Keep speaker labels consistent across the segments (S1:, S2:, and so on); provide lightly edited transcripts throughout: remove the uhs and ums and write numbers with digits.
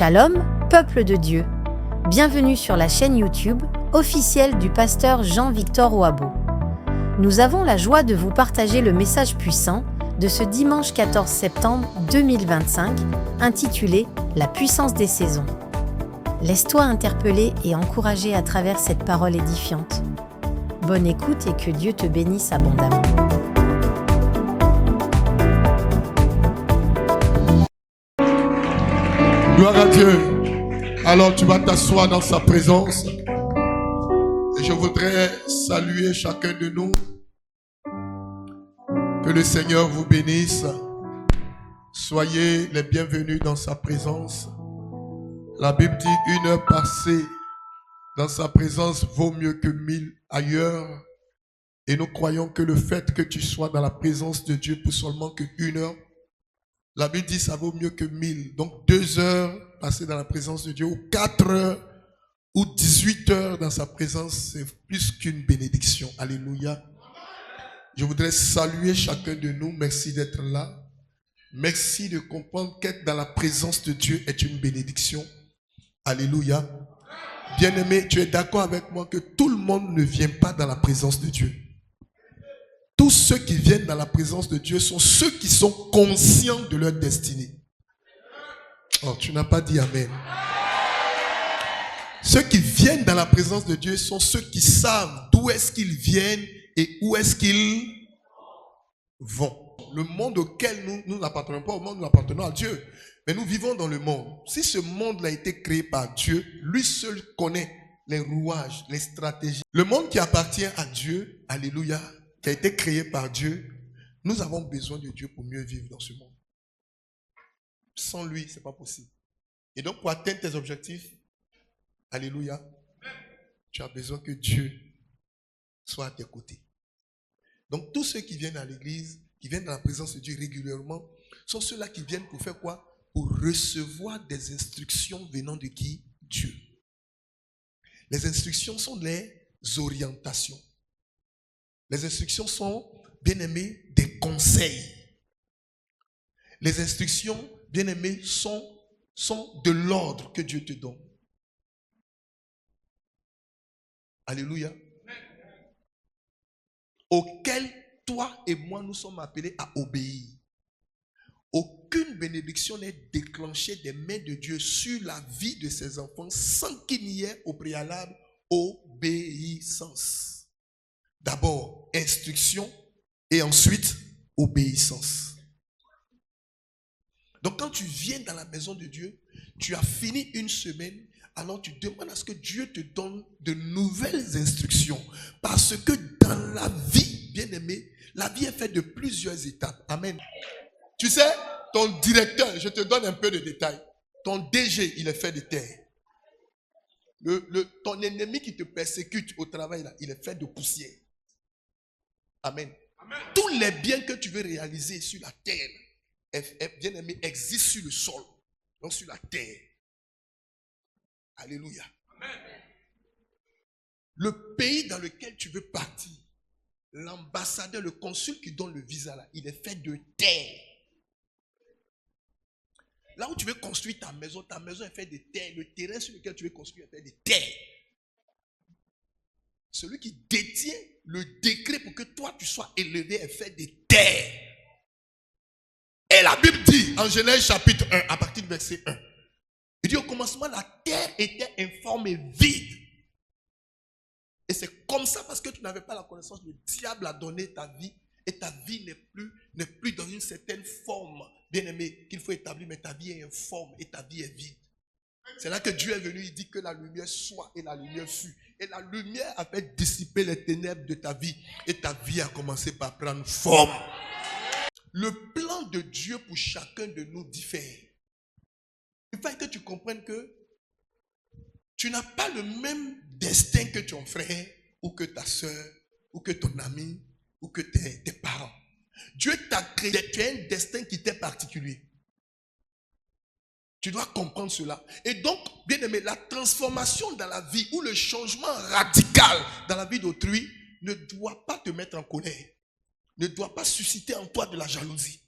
S1: Shalom, peuple de Dieu. Bienvenue sur la chaîne YouTube officielle du pasteur Jean-Victor Ouabo. Nous avons la joie de vous partager le message puissant de ce dimanche 14 septembre 2025, intitulé « La puissance des saisons ». Laisse-toi interpeller et encourager à travers cette parole édifiante. Bonne écoute et que Dieu te bénisse abondamment.
S2: Gloire à Dieu. Alors tu vas t'asseoir dans sa présence. Et je voudrais saluer chacun de nous. Que le Seigneur vous bénisse. Soyez les bienvenus dans sa présence. La Bible dit 1 heure passée dans sa présence vaut mieux que 1000 ailleurs. Et nous croyons que le fait que tu sois dans la présence de Dieu pour seulement que 1 heure, la Bible dit ça vaut mieux que 1000. Donc 2 heures passées dans la présence de Dieu, ou 4 heures, ou 18 heures dans sa présence, c'est plus qu'une bénédiction. Alléluia. Je voudrais saluer chacun de nous. Merci d'être là. Merci de comprendre qu'être dans la présence de Dieu est une bénédiction. Alléluia. Bien-aimé, tu es d'accord avec moi que tout le monde ne vient pas dans la présence de Dieu. Tous ceux qui viennent dans la présence de Dieu sont ceux qui sont conscients de leur destinée. Oh, tu n'as pas dit amen. Ceux qui viennent dans la présence de Dieu sont ceux qui savent d'où est-ce qu'ils viennent et où est-ce qu'ils vont. Le monde auquel nous n'appartenons pas au monde, nous appartenons à Dieu. Mais nous vivons dans le monde. Si ce monde a été créé par Dieu, lui seul connaît les rouages, les stratégies. Le monde qui appartient à Dieu, alléluia, qui a été créé par Dieu, nous avons besoin de Dieu pour mieux vivre dans ce monde. Sans lui, ce n'est pas possible. Et donc, pour atteindre tes objectifs, alléluia, tu as besoin que Dieu soit à tes côtés. Donc, tous ceux qui viennent à l'église, qui viennent dans la présence de Dieu régulièrement, sont ceux-là qui viennent pour faire quoi? Pour recevoir des instructions venant de qui? Dieu. Les instructions sont les orientations. Les instructions sont, bien aimés, des conseils. Les instructions, bien aimés, sont de l'ordre que Dieu te donne. Alléluia. Auquel toi et moi nous sommes appelés à obéir. Aucune bénédiction n'est déclenchée des mains de Dieu sur la vie de ses enfants sans qu'il n'y ait au préalable obéissance. D'abord, instruction et ensuite, obéissance. Donc, quand tu viens dans la maison de Dieu, tu as fini une semaine, alors tu demandes à ce que Dieu te donne de nouvelles instructions. Parce que dans la vie, bien aimé, la vie est faite de plusieurs étapes. Amen. Tu sais, ton directeur, je te donne un peu de détails. Ton DG, il est fait de terre. Ton ennemi qui te persécute au travail, là, il est fait de poussière. Amen. Amen. Tous les biens que tu veux réaliser sur la terre, bien aimé, existent sur le sol, donc sur la terre. Alléluia. Amen. Le pays dans lequel tu veux partir, l'ambassadeur, le consul qui donne le visa là, il est fait de terre. Là où tu veux construire ta maison est faite de terre. Le terrain sur lequel tu veux construire est fait de terre. Celui qui détient le décret pour que toi tu sois élevé est fait de terre. Et la Bible dit en Genèse chapitre 1, à partir du verset 1, il dit au commencement la terre était informe et vide. Et c'est comme ça parce que tu n'avais pas la connaissance, le diable a donné ta vie. Et ta vie n'est plus dans une certaine forme, bien aimé, qu'il faut établir, mais ta vie est informe et ta vie est vide. C'est là que Dieu est venu, il dit que la lumière soit et la lumière fut. Et la lumière a fait dissiper les ténèbres de ta vie. Et ta vie a commencé par prendre forme. Le plan de Dieu pour chacun de nous diffère. Il faut que tu comprennes que tu n'as pas le même destin que ton frère, ou que ta soeur, ou que ton ami, ou que tes parents. Dieu t'a créé, tu as un destin qui t'est particulier. Tu dois comprendre cela. Et donc, bien aimé, la transformation dans la vie ou le changement radical dans la vie d'autrui ne doit pas te mettre en colère. Ne doit pas susciter en toi de la jalousie.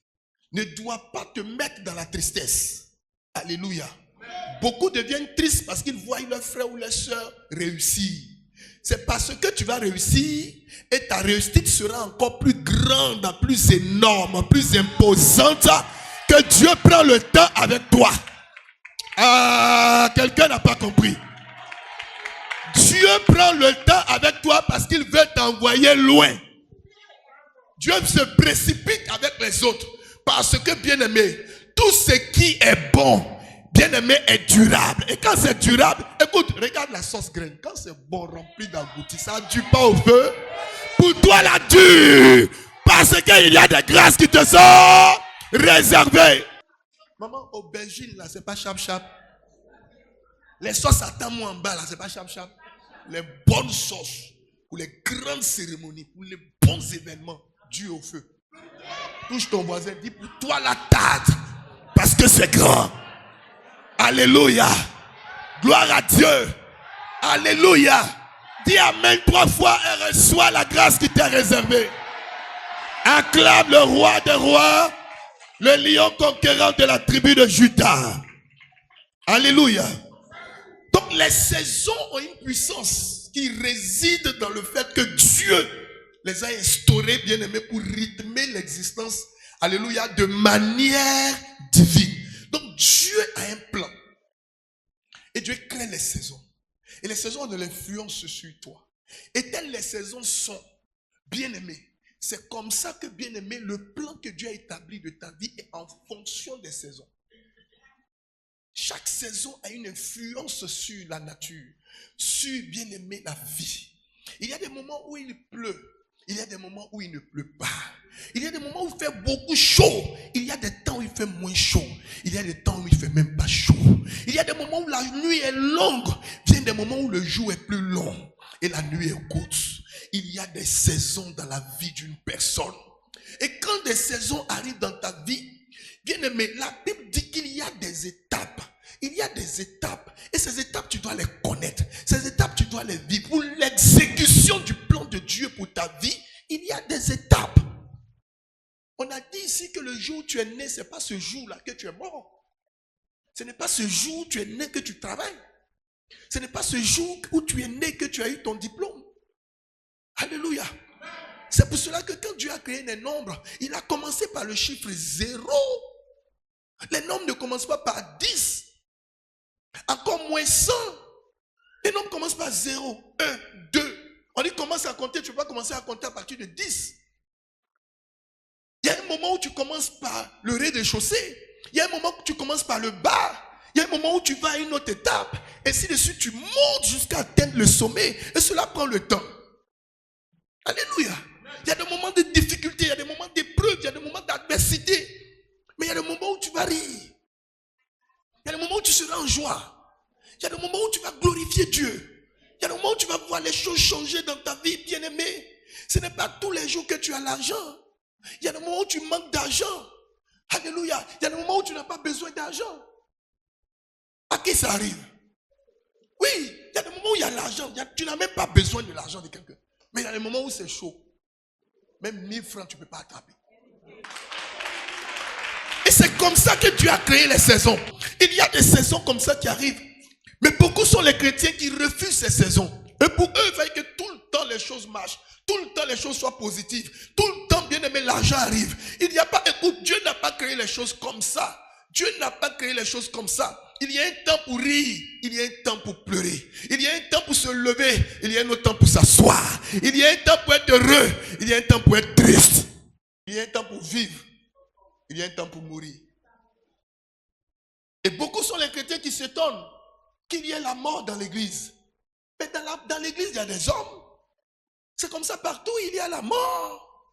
S2: Ne doit pas te mettre dans la tristesse. Alléluia. Beaucoup deviennent tristes parce qu'ils voient leur frère ou leur soeur réussir. C'est parce que tu vas réussir et ta réussite sera encore plus grande, plus énorme, plus imposante que Dieu prend le temps avec toi. Ah, quelqu'un n'a pas compris. Dieu prend le temps avec toi parce qu'il veut t'envoyer loin. Dieu se précipite avec les autres parce que, bien-aimé, tout ce qui est bon, bien-aimé, est durable. Et quand c'est durable, écoute, regarde la sauce graine. Quand c'est bon, rempli d'engoutis, ça ne dure pas au feu. Pour toi, la dure. Parce qu'il y a des grâces qui te sont réservées. Maman, aubergine, là, c'est pas chap-chap. Les sauces à tamou en bas, là, c'est pas chap-chap. Les bonnes sauces, pour les grandes cérémonies, pour les bons événements, durs au feu. Touche ton voisin, dis pour toi la tarte. Parce que c'est grand. Alléluia. Gloire à Dieu. Alléluia. Dis amen 3 fois et reçois la grâce qui t'est réservée. Acclame le roi des rois, le lion conquérant de la tribu de Juda. Alléluia. Donc les saisons ont une puissance qui réside dans le fait que Dieu les a instaurées, bien aimés, pour rythmer l'existence, alléluia, de manière divine. Donc Dieu a un plan. Et Dieu crée les saisons. Et les saisons ont de l'influence sur toi. Et telles les saisons sont, bien-aimés, c'est comme ça que, bien-aimé, le plan que Dieu a établi de ta vie est en fonction des saisons. Chaque saison a une influence sur la nature, sur, bien-aimé, la vie. Il y a des moments où il pleut. Il y a des moments où il ne pleut pas. Il y a des moments où il fait beaucoup chaud. Il y a des temps où il fait moins chaud. Il y a des temps où il ne fait même pas chaud. Il y a des moments où la nuit est longue. Il y a des moments où le jour est plus long et la nuit est courte. Il y a des saisons dans la vie d'une personne. Et quand des saisons arrivent dans ta vie, bien aimé, la Bible dit qu'il y a des étapes. Il y a des étapes. Et ces étapes, tu dois les connaître. Ces étapes, tu dois les vivre. Pour l'exécution du plan de Dieu pour ta vie, il y a des étapes. On a dit ici que le jour où tu es né, ce n'est pas ce jour-là que tu es mort. Ce n'est pas ce jour où tu es né que tu travailles. Ce n'est pas ce jour où tu es né que tu as eu ton diplôme. Alléluia. C'est pour cela que quand Dieu a créé les nombres, il a commencé par le chiffre 0. Les nombres ne commencent pas par 10. Encore moins 100. Les nombres commencent par 0, 1, 2. On dit commence à compter, tu ne peux pas commencer à compter à partir de 10. Il y a un moment où tu commences par le rez-de-chaussée. Il y a un moment où tu commences par le bas. Il y a un moment où tu vas à une autre étape. Et ainsi de suite, tu montes jusqu'à atteindre le sommet. Et cela prend le temps. Alléluia. Il y a des moments de difficulté, il y a des moments d'épreuve, il y a des moments d'adversité. Mais il y a des moments où tu vas rire. Il y a des moments où tu seras en joie. Il y a des moments où tu vas glorifier Dieu. Il y a des moments où tu vas voir les choses changer dans ta vie, bien-aimé. Ce n'est pas tous les jours que tu as l'argent. Il y a des moments où tu manques d'argent. Alléluia. Il y a des moments où tu n'as pas besoin d'argent. À qui ça arrive? Oui, il y a des moments où il y a l'argent. Tu n'as même pas besoin de l'argent de quelqu'un. Mais il y a des moments où c'est chaud. Même 1000 francs, tu ne peux pas attraper. Et c'est comme ça que Dieu a créé les saisons. Il y a des saisons comme ça qui arrivent. Mais beaucoup sont les chrétiens qui refusent ces saisons. Et pour eux, il faut que tout le temps les choses marchent. Tout le temps les choses soient positives. Tout le temps, bien aimé, l'argent arrive. Il n'y a pas, écoute, Dieu n'a pas créé les choses comme ça. Dieu n'a pas créé les choses comme ça. Il y a un temps pour rire, il y a un temps pour pleurer. Il y a un temps pour se lever, il y a un autre temps pour s'asseoir. Il y a un temps pour être heureux, il y a un temps pour être triste. Il y a un temps pour vivre, il y a un temps pour mourir. Et beaucoup sont les chrétiens qui s'étonnent qu'il y ait la mort dans l'église. Mais dans l'église, il y a des hommes. C'est comme ça partout, il y a la mort.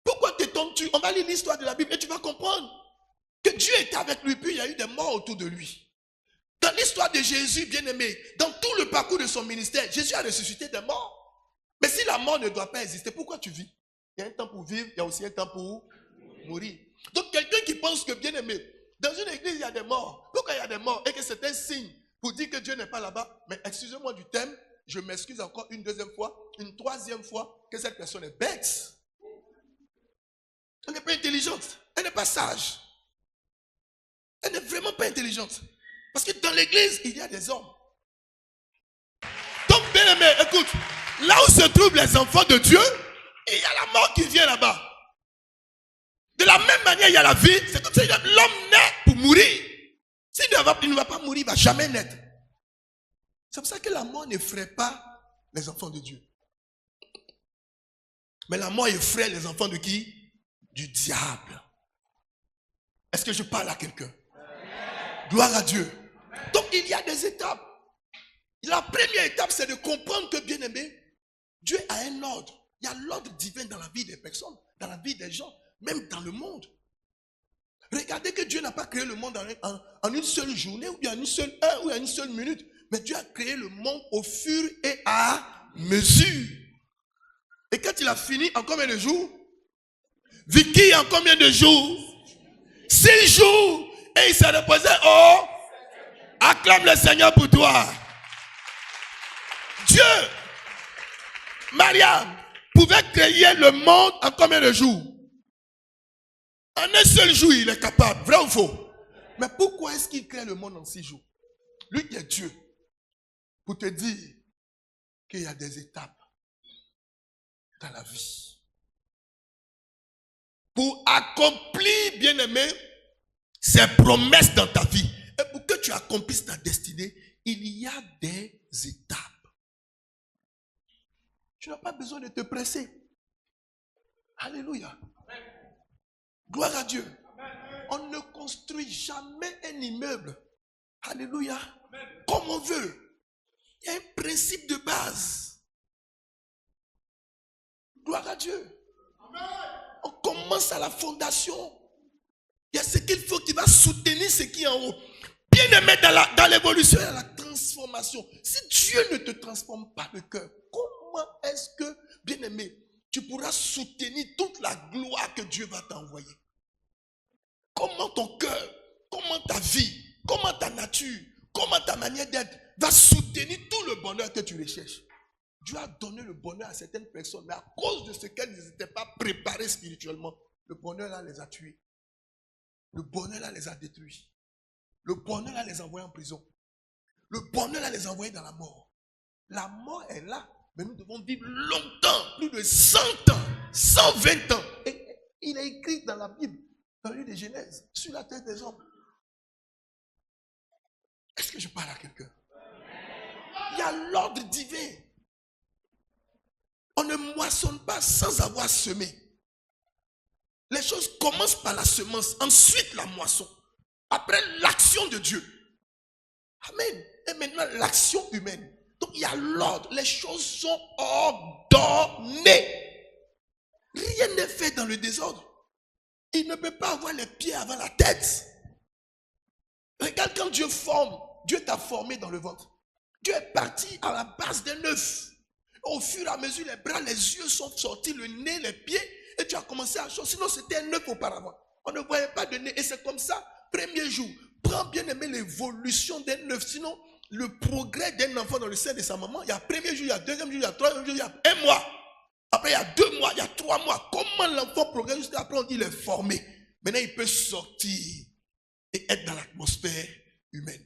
S2: Pourquoi t'étonnes-tu? On va lire l'histoire de la Bible et tu vas comprendre que Dieu était avec lui, puis il y a eu des morts autour de lui. Dans l'histoire de Jésus, bien-aimé, dans tout le parcours de son ministère, Jésus a ressuscité des morts. Mais si la mort ne doit pas exister, pourquoi tu vis? Il y a un temps pour vivre, il y a aussi un temps pour mourir. Donc quelqu'un qui pense que, bien-aimé, dans une église, il y a des morts. Pourquoi il y a des morts? Et que c'est un signe pour dire que Dieu n'est pas là-bas. Mais excusez-moi du thème, je m'excuse encore une deuxième fois, une troisième fois, que cette personne est bête. Elle n'est pas intelligente, elle n'est pas sage. Elle n'est vraiment pas intelligente. Parce que dans l'église, il y a des hommes. Donc, bien aimé, écoute, là où se trouvent les enfants de Dieu, il y a la mort qui vient là-bas. De la même manière, il y a la vie. C'est comme ça, l'homme naît pour mourir. S'il ne va pas mourir, il ne va jamais naître. C'est pour ça que la mort n'effraie pas les enfants de Dieu. Mais la mort effraie les enfants de qui? Du diable. Est-ce que je parle à quelqu'un? Gloire à Dieu. Donc il y a des étapes. La première étape, c'est de comprendre que, bien aimé, Dieu a un ordre. Il y a l'ordre divin dans la vie des personnes, dans la vie des gens, même dans le monde. Regardez que Dieu n'a pas créé le monde en une seule journée, ou bien en une seule heure, ou en une seule minute. Mais Dieu a créé le monde au fur et à mesure. Et quand il a fini, en combien de jours? Vicky, en combien de jours? 6 jours. Et il s'est reposé. Oh, acclame le Seigneur pour toi. Dieu, Mariam, pouvait créer le monde en combien de jours? En un seul jour, il est capable. Vrai ou faux? Mais pourquoi est-ce qu'il crée le monde en 6 jours? Lui qui est Dieu. Pour te dire qu'il y a des étapes dans la vie. Pour accomplir, bien aimé, ces promesses dans ta vie. Et pour que tu accomplisses ta destinée, il y a des étapes. Tu n'as pas besoin de te presser. Alléluia. Gloire à Dieu. On ne construit jamais un immeuble. Alléluia. Comme on veut. Il y a un principe de base. Gloire à Dieu. On commence à la fondation. Il y a ce qu'il faut qui va soutenir ce qui est en haut. Bien aimé dans l'évolution et la transformation. Si Dieu ne te transforme pas le cœur, comment est-ce que, bien aimé, tu pourras soutenir toute la gloire que Dieu va t'envoyer? Comment ton cœur, comment ta vie, comment ta nature, comment ta manière d'être va soutenir tout le bonheur que tu recherches? Dieu a donné le bonheur à certaines personnes, mais à cause de ce qu'elles n'étaient pas préparées spirituellement, le bonheur là les a tués. Le bonheur là les a détruits. Le bonheur là les a envoyés en prison. Le bonheur là les a envoyés dans la mort. La mort est là, mais nous devons vivre longtemps, plus de 100 ans, 120 ans. Et il est écrit dans la Bible, dans le livre de Genèse, sur la tête des hommes. Est-ce que je parle à quelqu'un? Il y a l'ordre divin. On ne moissonne pas sans avoir semé. Les choses commencent par la semence, ensuite la moisson, après l'action de Dieu. Amen. Et maintenant l'action humaine. Donc il y a l'ordre, les choses sont ordonnées. Rien n'est fait dans le désordre. Il ne peut pas avoir les pieds avant la tête. Regarde quand Dieu forme, Dieu t'a formé dans le ventre. Dieu est parti à la base d'un œuf. Au fur et à mesure, les bras, les yeux sont sortis, le nez, les pieds, et tu as commencé à changer. Sinon, c'était un œuf auparavant. On ne voyait pas de nez. Et c'est comme ça, premier jour. Prends bien aimé l'évolution d'un œuf. Sinon, le progrès d'un enfant dans le sein de sa maman, il y a premier jour, il y a deuxième jour, il y a troisième jour, il y a 1 mois. Après, il y a 2 mois, il y a 3 mois. Comment l'enfant progresse jusqu'à après, on dit il est formé. Maintenant, il peut sortir et être dans l'atmosphère humaine.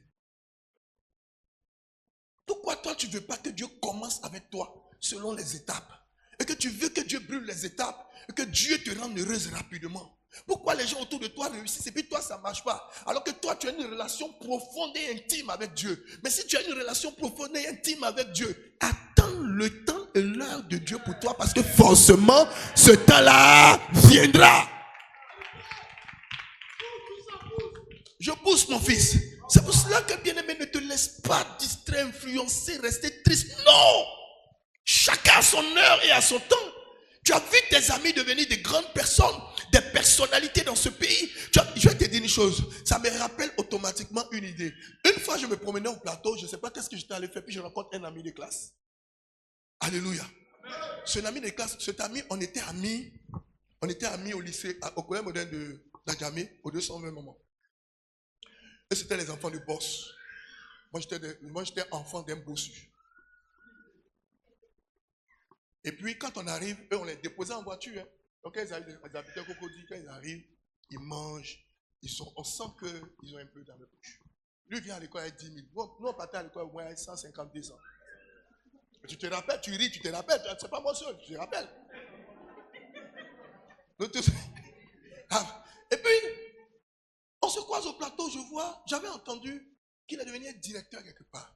S2: Pourquoi toi, tu ne veux pas que Dieu commence avec toi selon les étapes? Et que tu veux que Dieu brûle les étapes et que Dieu te rende heureuse rapidement? Pourquoi les gens autour de toi réussissent et puis toi, ça ne marche pas? Alors que toi, tu as une relation profonde et intime avec Dieu. Mais si tu as une relation profonde et intime avec Dieu, attends le temps et l'heure de Dieu pour toi, parce que forcément, ce temps-là viendra. Je pousse mon fils. C'est pour cela que, bien-aimé, ne te laisse pas distraire, influencer, rester triste. Non! Chacun a son heure et à son temps. Tu as vu tes amis devenir des grandes personnes, des personnalités dans ce pays. Je vais te dire une chose. Ça me rappelle automatiquement une idée. Une fois, je me promenais au plateau. Je ne sais pas qu'est-ce que j'étais allé faire. Puis je rencontre un ami de classe. Alléluia. Ce ami de classe, cet ami, on était amis au lycée, au collège moderne de Djamé, au 220 moments. Et c'était les enfants du boss. Moi, j'étais enfant d'un bossu. Et puis, quand on arrive, eux, on les déposait en voiture. Hein. Donc, ils habitaient Cocody. Quand ils arrivent, ils mangent. On sent qu'ils ont un peu dans le bouche. Lui vient à l'école avec 10 000. Nous, on partait à l'école au moins avec 150, 200. Tu te rappelles, tu ris, tu te rappelles. C'est pas moi seul, tu te rappelles. Et puis, on se croise au plateau, je vois, j'avais entendu qu'il est devenu directeur quelque part.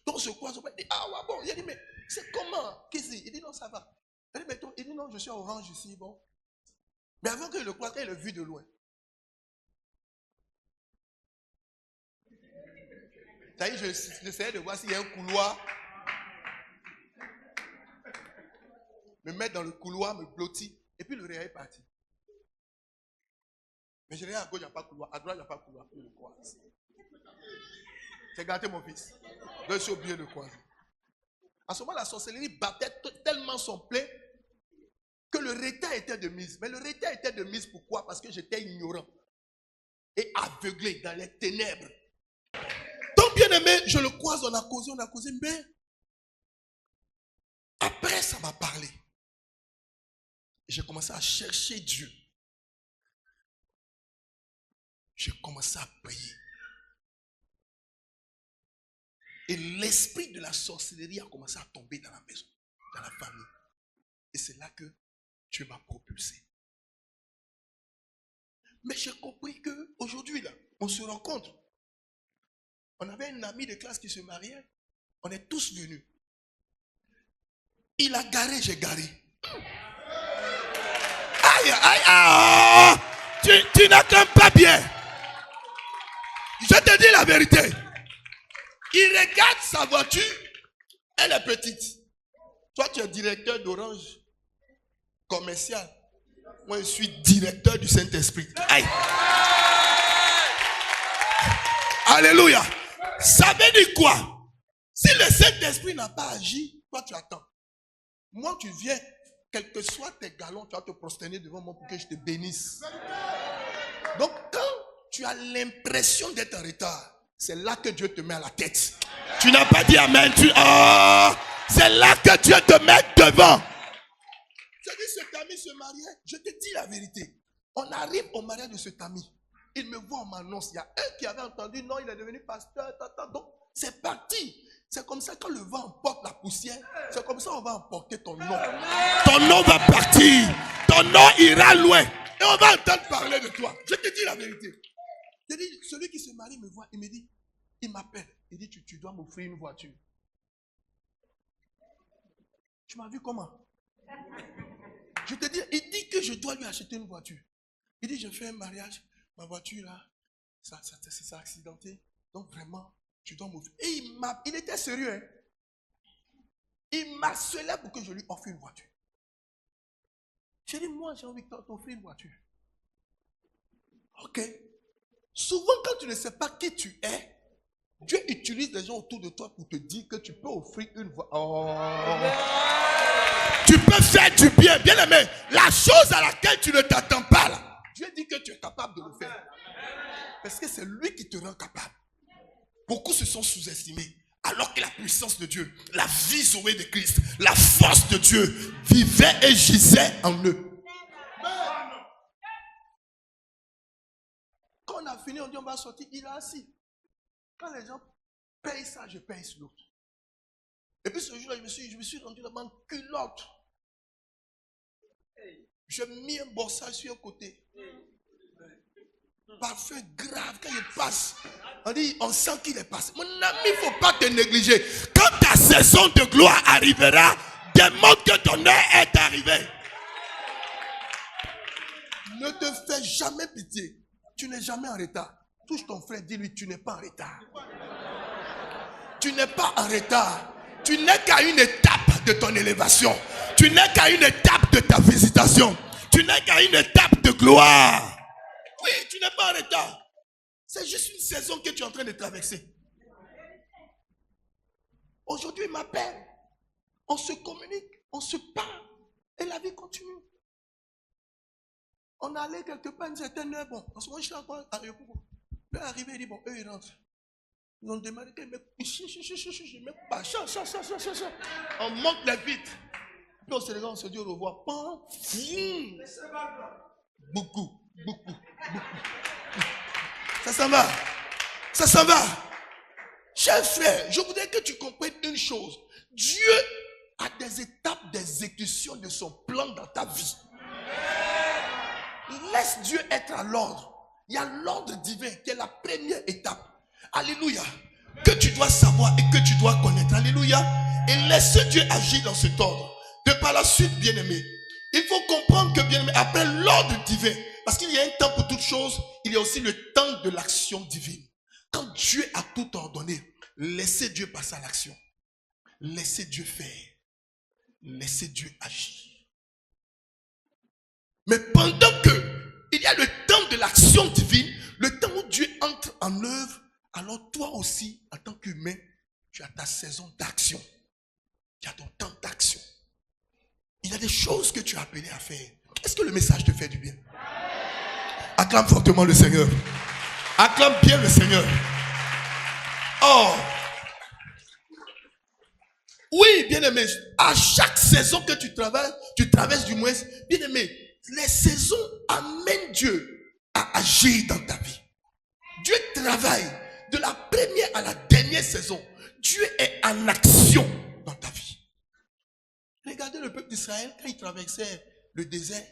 S2: Donc on se croise au plateau, il dit, ah ouais, bon, il a dit, mais c'est comment? Il dit, non, ça va. Il dit, non, je suis à Orange ici, bon. Mais avant qu'il le croise, il le vu de loin. Ça y est, j'essayais de voir s'il y a un couloir. Me mettre dans le couloir, me blottir. Et puis le réel est parti. Mais je regarde à gauche, il n'y a pas de couloir. À droite, il n'y a pas de couloir. Je le croise. J'ai gâté mon fils. Je suis obligé de le croiser. À ce moment, la sorcellerie battait tellement son plein que le retard était de mise. Mais le retard était de mise pourquoi? Parce que j'étais ignorant et aveuglé dans les ténèbres. Donc, bien aimé, je le croise, on a causé, mais après, ça m'a parlé. J'ai commencé à chercher Dieu. J'ai commencé à prier. Et l'esprit de la sorcellerie a commencé à tomber dans la maison, dans la famille. Et c'est là que Dieu m'a propulsé. Mais j'ai compris qu'aujourd'hui, là, on se rencontre. On avait un ami de classe qui se mariait. On est tous venus. Il a garé, j'ai garé. Aïe, aïe, aïe. Tu n'as quand même pas bien. Je te dis la vérité. Il regarde sa voiture. Elle est petite. Toi, tu es directeur d'Orange commercial. Moi, je suis directeur du Saint-Esprit. Aïe. Alléluia. Ça veut dire quoi? Si le Saint-Esprit n'a pas agi, toi, tu attends. Moi, tu viens, quels que soient tes galons, tu vas te prosterner devant moi pour que je te bénisse. Donc, quand tu as l'impression d'être en retard, c'est là que Dieu te met à la tête. Tu n'as pas dit amen. C'est là que Dieu te met devant. J'ai dit, cet ami se mariait. Je te dis la vérité. On arrive au mariage de cet ami. Il me voit, on m'annonce. Il y a un qui avait entendu, non, il est devenu pasteur. Donc, c'est parti. C'est comme ça, quand le vent emporte la poussière, c'est comme ça on va emporter ton nom. Ton nom va partir. Ton nom ira loin. Et on va entendre parler de toi. Je te dis la vérité. Je dis, celui qui se marie me voit, il me dit, il m'appelle. Il dit, tu dois m'offrir une voiture. Tu m'as vu comment? Je te dis, il dit que je dois lui acheter une voiture. Il dit, je fais un mariage, ma voiture là, ça s'est accidenté. Donc vraiment, tu dois m'offrir. Et il était sérieux. Hein? Il m'harcelait pour que je lui offre une voiture. J'ai dit, moi j'ai envie de t'offrir une voiture. Ok. Souvent quand tu ne sais pas qui tu es, Dieu utilise des gens autour de toi pour te dire que tu peux offrir une voiture. Oh. Tu peux faire du bien, bien aimé. La chose à laquelle tu ne t'attends pas là, Dieu dit que tu es capable de le faire. Parce que c'est lui qui te rend capable. Beaucoup se sont sous-estimés. Alors que la puissance de Dieu, la vie sauvée de Christ, la force de Dieu vivait et gisait en eux. Quand on a fini, on dit on va sortir, il est assis. Quand les gens payent ça, je paye sur l'autre. Et puis ce jour-là, je me suis rendu là-bas en culotte. J'ai mis un borsage sur un côté. Parfum grave, quand il passe, on sent qu'il est passé. Mon ami, il ne faut pas te négliger. Quand ta saison de gloire arrivera, démontre que ton heure est arrivée. Ne te fais jamais pitié. Tu n'es jamais en retard. Touche ton frère, dis-lui, tu n'es pas en retard. Tu n'es pas en retard. Tu n'es qu'à une étape de ton élévation. Tu n'es qu'à une étape de ta visitation. Tu n'es qu'à une étape de gloire. Oui, tu n'es pas en retard. C'est juste une saison que tu es en train de traverser. Aujourd'hui, il m'appelle. On se communique, on se parle. Et la vie continue. On allait quelque part une certaine heure. Bon, parce que moi, je suis encore à Yopougo. Puis arrivé, il dit, bon, eux, ils rentrent. Ils ont demandé, mais on monte les vitres. Puis au Sénégal, on se dit au revoir. Beaucoup. Ça va. Ça s'en va. Cher frère, je voudrais que tu comprennes une chose. Dieu a des étapes d'exécution de son plan dans ta vie. Laisse Dieu être à l'ordre. Il y a l'ordre divin qui est la première étape. Alléluia. Que tu dois savoir et que tu dois connaître. Alléluia. Et laisse Dieu agir dans cet ordre. De par la suite, bien-aimé, il faut comprendre que, bien-aimé, après l'ordre divin, parce qu'il y a un temps pour toutes choses, il y a aussi le temps de l'action divine. Quand Dieu a tout ordonné, laissez Dieu passer à l'action. Laissez Dieu faire. Laissez Dieu agir. Mais pendant que il y a le temps de l'action divine, le temps où Dieu entre en œuvre, alors toi aussi, en tant qu'humain, tu as ta saison d'action. Tu as ton temps d'action. Il y a des choses que tu es appelé à faire. Est-ce que le message te fait du bien? Acclame fortement le Seigneur. Acclame bien le Seigneur. Oh! Oui, bien-aimé, à chaque saison que tu traverses du moins, bien-aimé, les saisons amènent Dieu à agir dans ta vie. Dieu travaille de la première à la dernière saison. Dieu est en action dans ta vie. Regardez le peuple d'Israël quand il traversait le désert.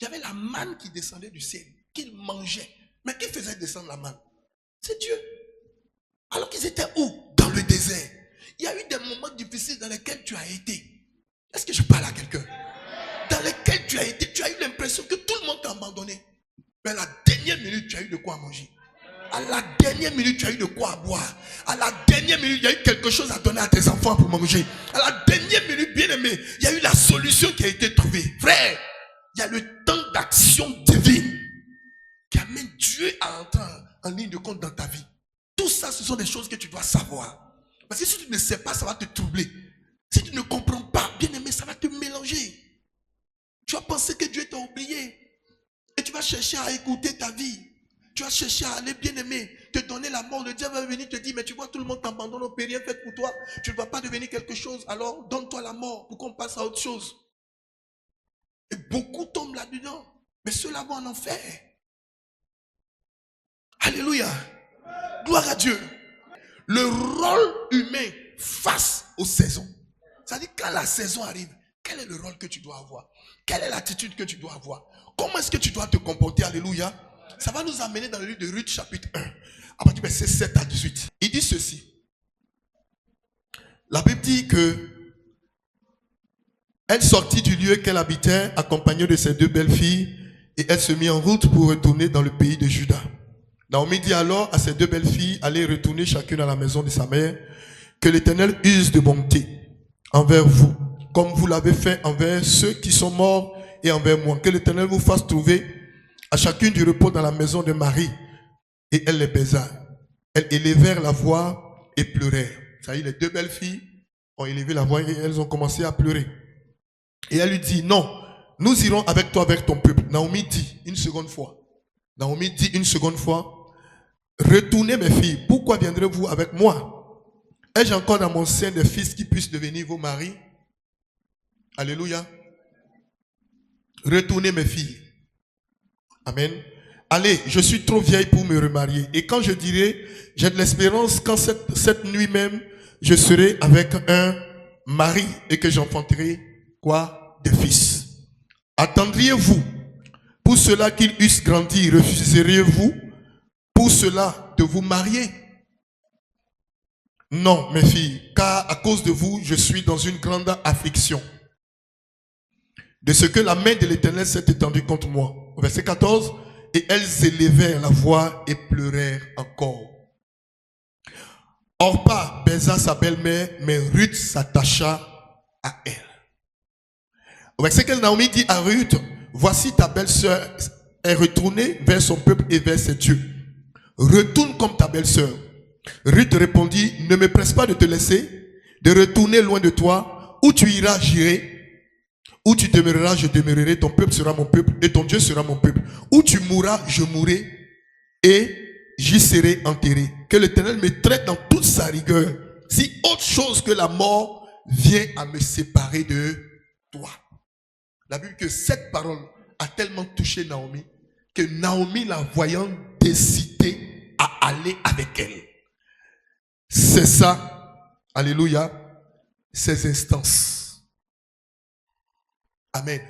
S2: Il y avait la manne qui descendait du ciel, qu'ils mangeaient. Mais qui faisait descendre la manne? C'est Dieu. Alors qu'ils étaient où? Dans le désert. Il y a eu des moments difficiles dans lesquels tu as été. Est-ce que je parle à quelqu'un? Dans lesquels tu as été, tu as eu l'impression que tout le monde t'a abandonné. Mais à la dernière minute, tu as eu de quoi manger. À la dernière minute, tu as eu de quoi boire. À la dernière minute, il y a eu quelque chose à donner à tes enfants pour manger. À la dernière minute, bien aimé, il y a eu la solution qui a été trouvée. Frère, il y a le temps d'action divine qui amène Dieu à entrer en ligne de compte dans ta vie. Tout ça, ce sont des choses que tu dois savoir. Parce que si tu ne sais pas, ça va te troubler. Si tu ne comprends pas, bien aimé, ça va te mélanger. Tu vas penser que Dieu t'a oublié. Et tu vas chercher à écouter ta vie. Tu vas chercher à aller, bien aimé, te donner la mort. Le diable va venir te dire, mais tu vois, tout le monde t'abandonne, on ne peut rien faire pour toi. Tu ne vas pas devenir quelque chose. Alors, donne-toi la mort pour qu'on passe à autre chose. Et beaucoup tombent là-dedans. Mais ceux-là vont en enfer. Alléluia. Gloire à Dieu. Le rôle humain face aux saisons. C'est-à-dire, quand la saison arrive, quel est le rôle que tu dois avoir? Quelle est l'attitude que tu dois avoir? Comment est-ce que tu dois te comporter? Alléluia. Ça va nous amener dans le livre de Ruth chapitre 1, à partir du verset 7 à 18. Il dit ceci. La Bible dit que elle sortit du lieu qu'elle habitait, accompagnée de ses deux belles filles, et elle se mit en route pour retourner dans le pays de Juda. Naomi dit alors à ses deux belles filles, allez retourner chacune à la maison de sa mère, que l'Éternel use de bonté envers vous, comme vous l'avez fait envers ceux qui sont morts et envers moi. Que l'Éternel vous fasse trouver à chacune du repos dans la maison de Marie. Et elle les baisa. Elles élevèrent la voix et pleurèrent. Ça y est, les deux belles filles ont élevé la voix et elles ont commencé à pleurer. Et elle lui dit, non, nous irons avec toi vers ton peuple. Naomi dit une seconde fois. Naomi dit une seconde fois, retournez mes filles, pourquoi viendrez-vous avec moi? Ai-je encore dans mon sein des fils qui puissent devenir vos maris? Alléluia. Retournez mes filles. Amen. Allez, je suis trop vieille pour me remarier. Et quand je dirai, j'ai de l'espérance qu'en cette nuit même, je serai avec un mari et que j'enfanterai quoi? Des fils. Attendriez-vous pour cela qu'ils eussent grandi? Refuseriez-vous pour cela de vous marier? Non, mes filles, car à cause de vous, je suis dans une grande affliction. De ce que la main de l'Éternel s'est étendue contre moi. Verset 14. Et elles élevèrent la voix et pleurèrent encore. Orpa baisa sa belle-mère, mais Ruth s'attacha à elle. Verset 15, Naomi dit à Ruth, voici ta belle-sœur est retournée vers son peuple et vers ses dieux. Retourne comme ta belle-sœur. Ruth répondit, ne me presse pas de te laisser, de retourner loin de toi. Où tu iras, j'irai. Où tu demeureras, je demeurerai. Ton peuple sera mon peuple et ton Dieu sera mon peuple. Où tu mourras, je mourrai et j'y serai enterré. Que l'Éternel me traite dans toute sa rigueur. Si autre chose que la mort vient à me séparer de toi. La Bible dit que cette parole a tellement touché Naomi que Naomi, la voyant, décidait à aller avec elle. C'est ça, alléluia, ces instances. Amen.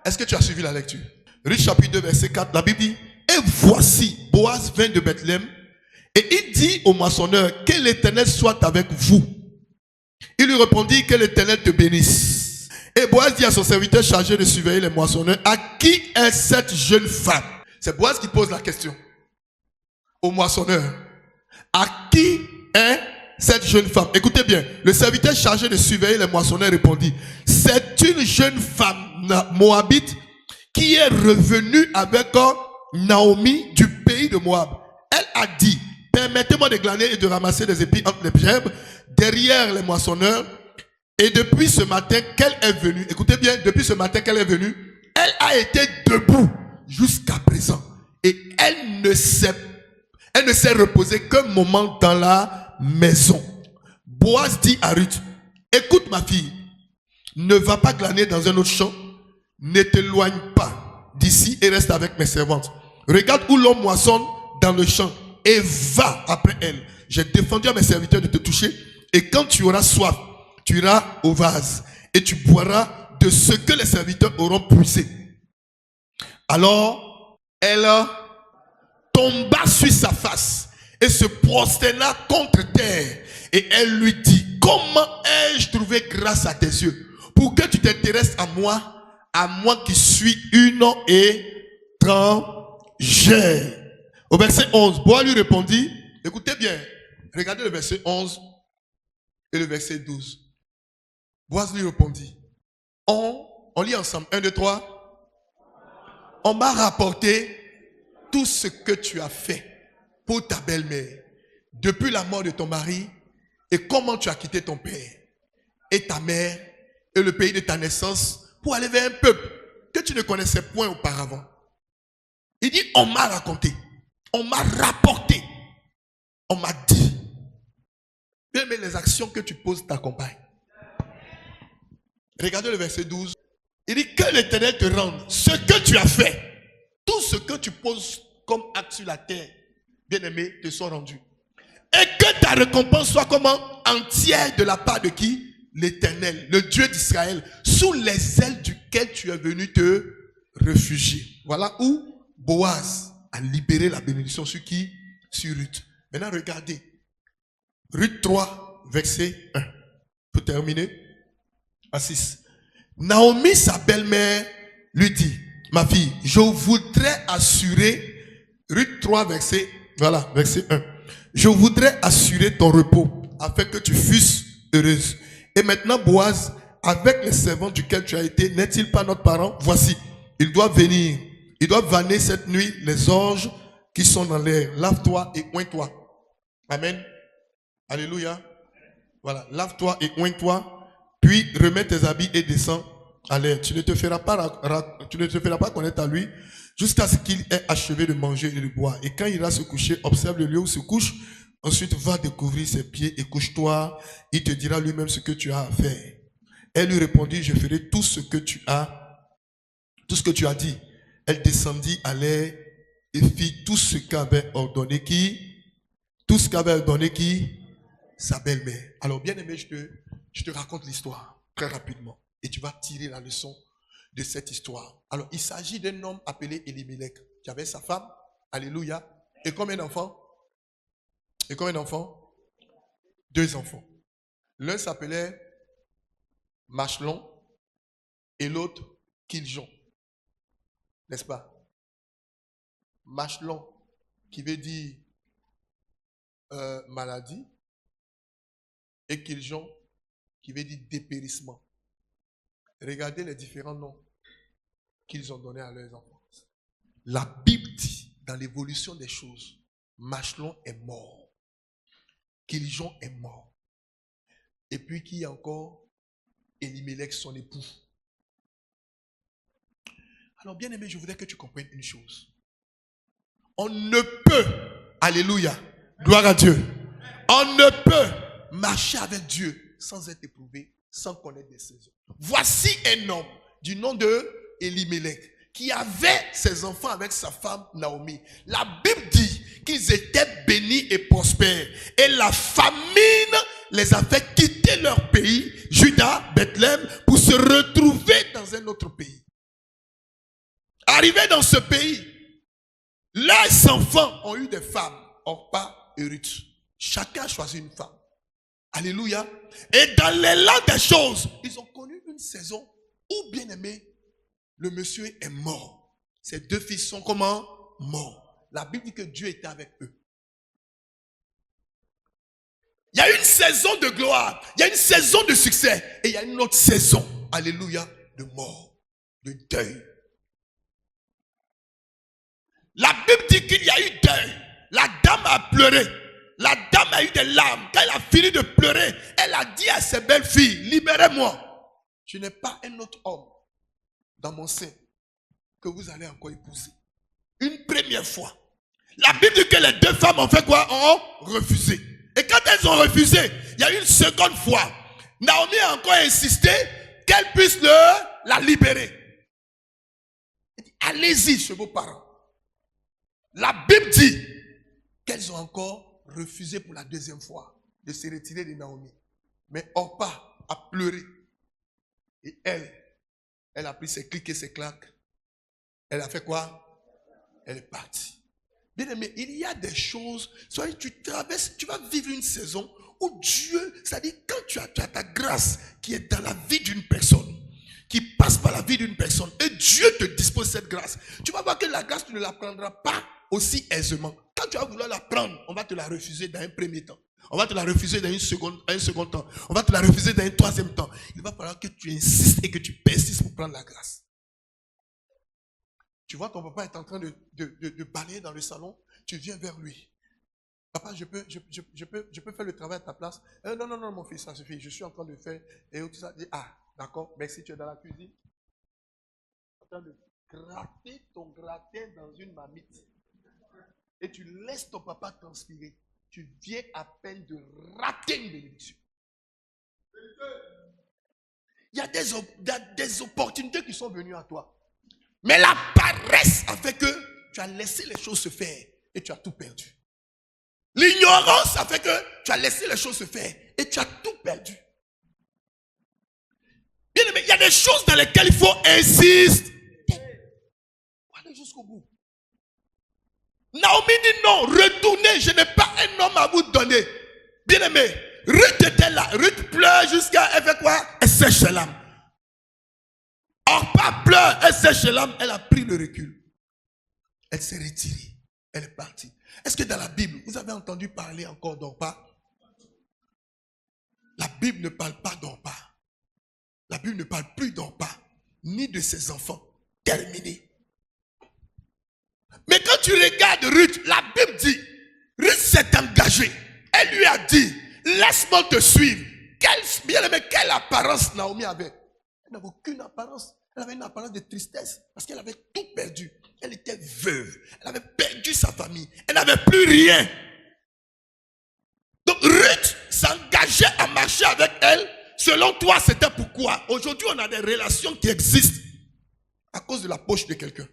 S2: Est-ce que tu as suivi la lecture? Ruth chapitre 2 verset 4, la Bible dit, et voici, Boaz vint de Bethléem, et il dit au moissonneur, que l'Éternel soit avec vous. Il lui répondit, que l'Éternel te bénisse. Et Boaz dit à son serviteur chargé de surveiller les moissonneurs, à qui est cette jeune femme? C'est Boaz qui pose la question au moissonneur. À qui est cette jeune femme? Écoutez bien, le serviteur chargé de surveiller les moissonneurs répondit, c'est une jeune femme moabite qui est revenue avec Naomi du pays de Moab. Elle a dit, permettez-moi de glaner et de ramasser des épis entre les gerbes derrière les moissonneurs. Et depuis ce matin qu'elle est venue, écoutez bien, depuis ce matin qu'elle est venue, elle a été debout jusqu'à présent. Et elle ne s'est reposée qu'un moment dans la maison. Boaz dit à Ruth, écoute ma fille, ne va pas glaner dans un autre champ, ne t'éloigne pas d'ici et reste avec mes servantes. Regarde où l'homme moissonne dans le champ et va après elle. J'ai défendu à mes serviteurs de te toucher, et quand tu auras soif, tu iras au vase et tu boiras de ce que les serviteurs auront puisé. Alors, elle tomba sur sa face et se prosterna contre terre. Et elle lui dit, comment ai-je trouvé grâce à tes yeux pour que tu t'intéresses à moi qui suis une étrangère? Au verset 11, Boaz lui répondit, écoutez bien, regardez le verset 11 et le verset 12. Boaz lui répondit, on lit ensemble, 1, 2, 3. On m'a rapporté tout ce que tu as fait pour ta belle-mère depuis la mort de ton mari et comment tu as quitté ton père et ta mère et le pays de ta naissance pour aller vers un peuple que tu ne connaissais point auparavant. Il dit, on m'a raconté, on m'a rapporté, on m'a dit. Bien, mais les actions que tu poses t'accompagnent. Regardez le verset 12. Il dit que l'Éternel te rende ce que tu as fait. Tout ce que tu poses comme acte sur la terre, bien-aimé, te soit rendu. Et que ta récompense soit comment? Entière de la part de qui? L'Éternel, le Dieu d'Israël, sous les ailes duquel tu es venu te réfugier. Voilà où Boaz a libéré la bénédiction sur qui? Sur Ruth. Maintenant, regardez. Ruth 3, verset 1. Pour terminer. À 6. Naomi, sa belle-mère, lui dit, ma fille, je voudrais assurer, Ruth 3, verset 1. Je voudrais assurer ton repos, afin que tu fusses heureuse. Et maintenant, Boaz, avec les servants duquel tu as été, n'est-il pas notre parent? Voici, il doit venir, il doit vanner cette nuit les anges qui sont dans l'air. Lave-toi et oins-toi. Amen. Alléluia. Voilà, lave-toi et oins-toi. Puis remets tes habits et descends à l'air. Tu ne te feras pas connaître à lui jusqu'à ce qu'il ait achevé de manger et de boire. Et quand il ira se coucher, observe le lieu où se couche. Ensuite, va découvrir ses pieds et couche-toi. Il te dira lui-même ce que tu as à faire. Elle lui répondit, je ferai tout ce que tu as dit. Elle descendit à l'air et fit tout ce qu'avait ordonné qui? Sa belle-mère. Alors, bien aimé, je te raconte l'histoire très rapidement et tu vas tirer la leçon de cette histoire. Alors, il s'agit d'un homme appelé Elimelech qui avait sa femme, alléluia, et combien d'enfants? 2 enfants. L'un s'appelait Machlon et l'autre Kiljon. N'est-ce pas? Machlon qui veut dire maladie et Kiljon qui veut dire dépérissement. Regardez les différents noms qu'ils ont donnés à leurs enfants. La Bible dit, dans l'évolution des choses, Machlon est mort. Kiljon est mort. Et puis qui y a encore? Elimelech, son époux. Alors bien aimé, je voudrais que tu comprennes une chose. On ne peut, alléluia, gloire à Dieu, on ne peut marcher avec Dieu sans être éprouvé, sans connaître des saisons. Voici un homme du nom de Elimelech qui avait ses enfants avec sa femme Naomi. La Bible dit qu'ils étaient bénis et prospères. Et la famine les a fait quitter leur pays, Juda, Bethléem, pour se retrouver dans un autre pays. Arrivés dans ce pays, leurs enfants ont eu des femmes, Orpa et Ruth. Chacun a choisi une femme. Alléluia. Et dans l'élan des choses, ils ont connu une saison où, bien aimé, le monsieur est mort. Ses deux fils sont comment? Morts. La Bible dit que Dieu était avec eux. Il y a une saison de gloire, il y a une saison de succès, et il y a une autre saison, alléluia, de mort, de deuil. La Bible dit qu'il y a eu deuil. La dame a pleuré. La dame a eu des larmes. Quand elle a fini de pleurer, elle a dit à ses belles filles, libérez-moi. Je n'ai pas un autre homme dans mon sein que vous allez encore épouser. Une première fois. La Bible dit que les deux femmes ont fait quoi? Ont refusé. Et quand elles ont refusé, il y a une seconde fois. Naomi a encore insisté qu'elle puisse la libérer. Elle dit, allez-y chez vos parents. La Bible dit qu'elles ont encore refusé pour la deuxième fois de se retirer de Naomi. Mais Orpa a pleuré. Et elle a pris ses clics et ses claques. Elle a fait quoi? Elle est partie. Bien aimé, il y a des choses, soit tu traverses, tu vas vivre une saison où Dieu, c'est-à-dire quand tu as ta grâce qui est dans la vie d'une personne, qui passe par la vie d'une personne, et Dieu te dispose cette grâce, tu vas voir que la grâce, tu ne la prendras pas aussi aisément. Quand tu vas vouloir la prendre, on va te la refuser dans un premier temps. On va te la refuser dans un second temps. On va te la refuser dans un troisième temps. Il va falloir que tu insistes et que tu persistes pour prendre la grâce. Tu vois, ton papa est en train de balayer dans le salon. Tu viens vers lui. Papa, je peux faire le travail à ta place. Non, mon fils, ça suffit. Je suis en train de faire. Et tout ça. Ah, d'accord, merci, tu es dans la cuisine. En train de gratter ton gratin dans une marmite. Et tu laisses ton papa transpirer. Tu viens à peine de rater une bénédiction. Il y a des opportunités qui sont venues à toi. Mais la paresse a fait que tu as laissé les choses se faire et tu as tout perdu. L'ignorance a fait que tu as laissé les choses se faire et tu as tout perdu. Bien aimé, il y a des choses dans lesquelles il faut insister. Pour aller jusqu'au bout. Naomi dit non, retournez, je n'ai pas un homme à vous donner. Bien aimé, Ruth était là. Ruth pleure jusqu'à, elle fait quoi? Elle sèche ses larmes. Orpa pleure, elle sèche ses larmes, elle a pris le recul. Elle s'est retirée, elle est partie. Est-ce que dans la Bible, vous avez entendu parler encore d'Orpa? La Bible ne parle pas d'Orpa. La Bible ne parle plus d'Orpa, ni de ses enfants. Terminé. Mais quand tu regardes Ruth, la Bible dit, Ruth s'est engagée. Elle lui a dit, laisse-moi te suivre. Quelle apparence Naomi avait? Elle n'avait aucune apparence. Elle avait une apparence de tristesse parce qu'elle avait tout perdu. Elle était veuve. Elle avait perdu sa famille. Elle n'avait plus rien. Donc Ruth s'engageait à marcher avec elle. Selon toi, c'était pourquoi? Aujourd'hui, on a des relations qui existent à cause de la poche de quelqu'un.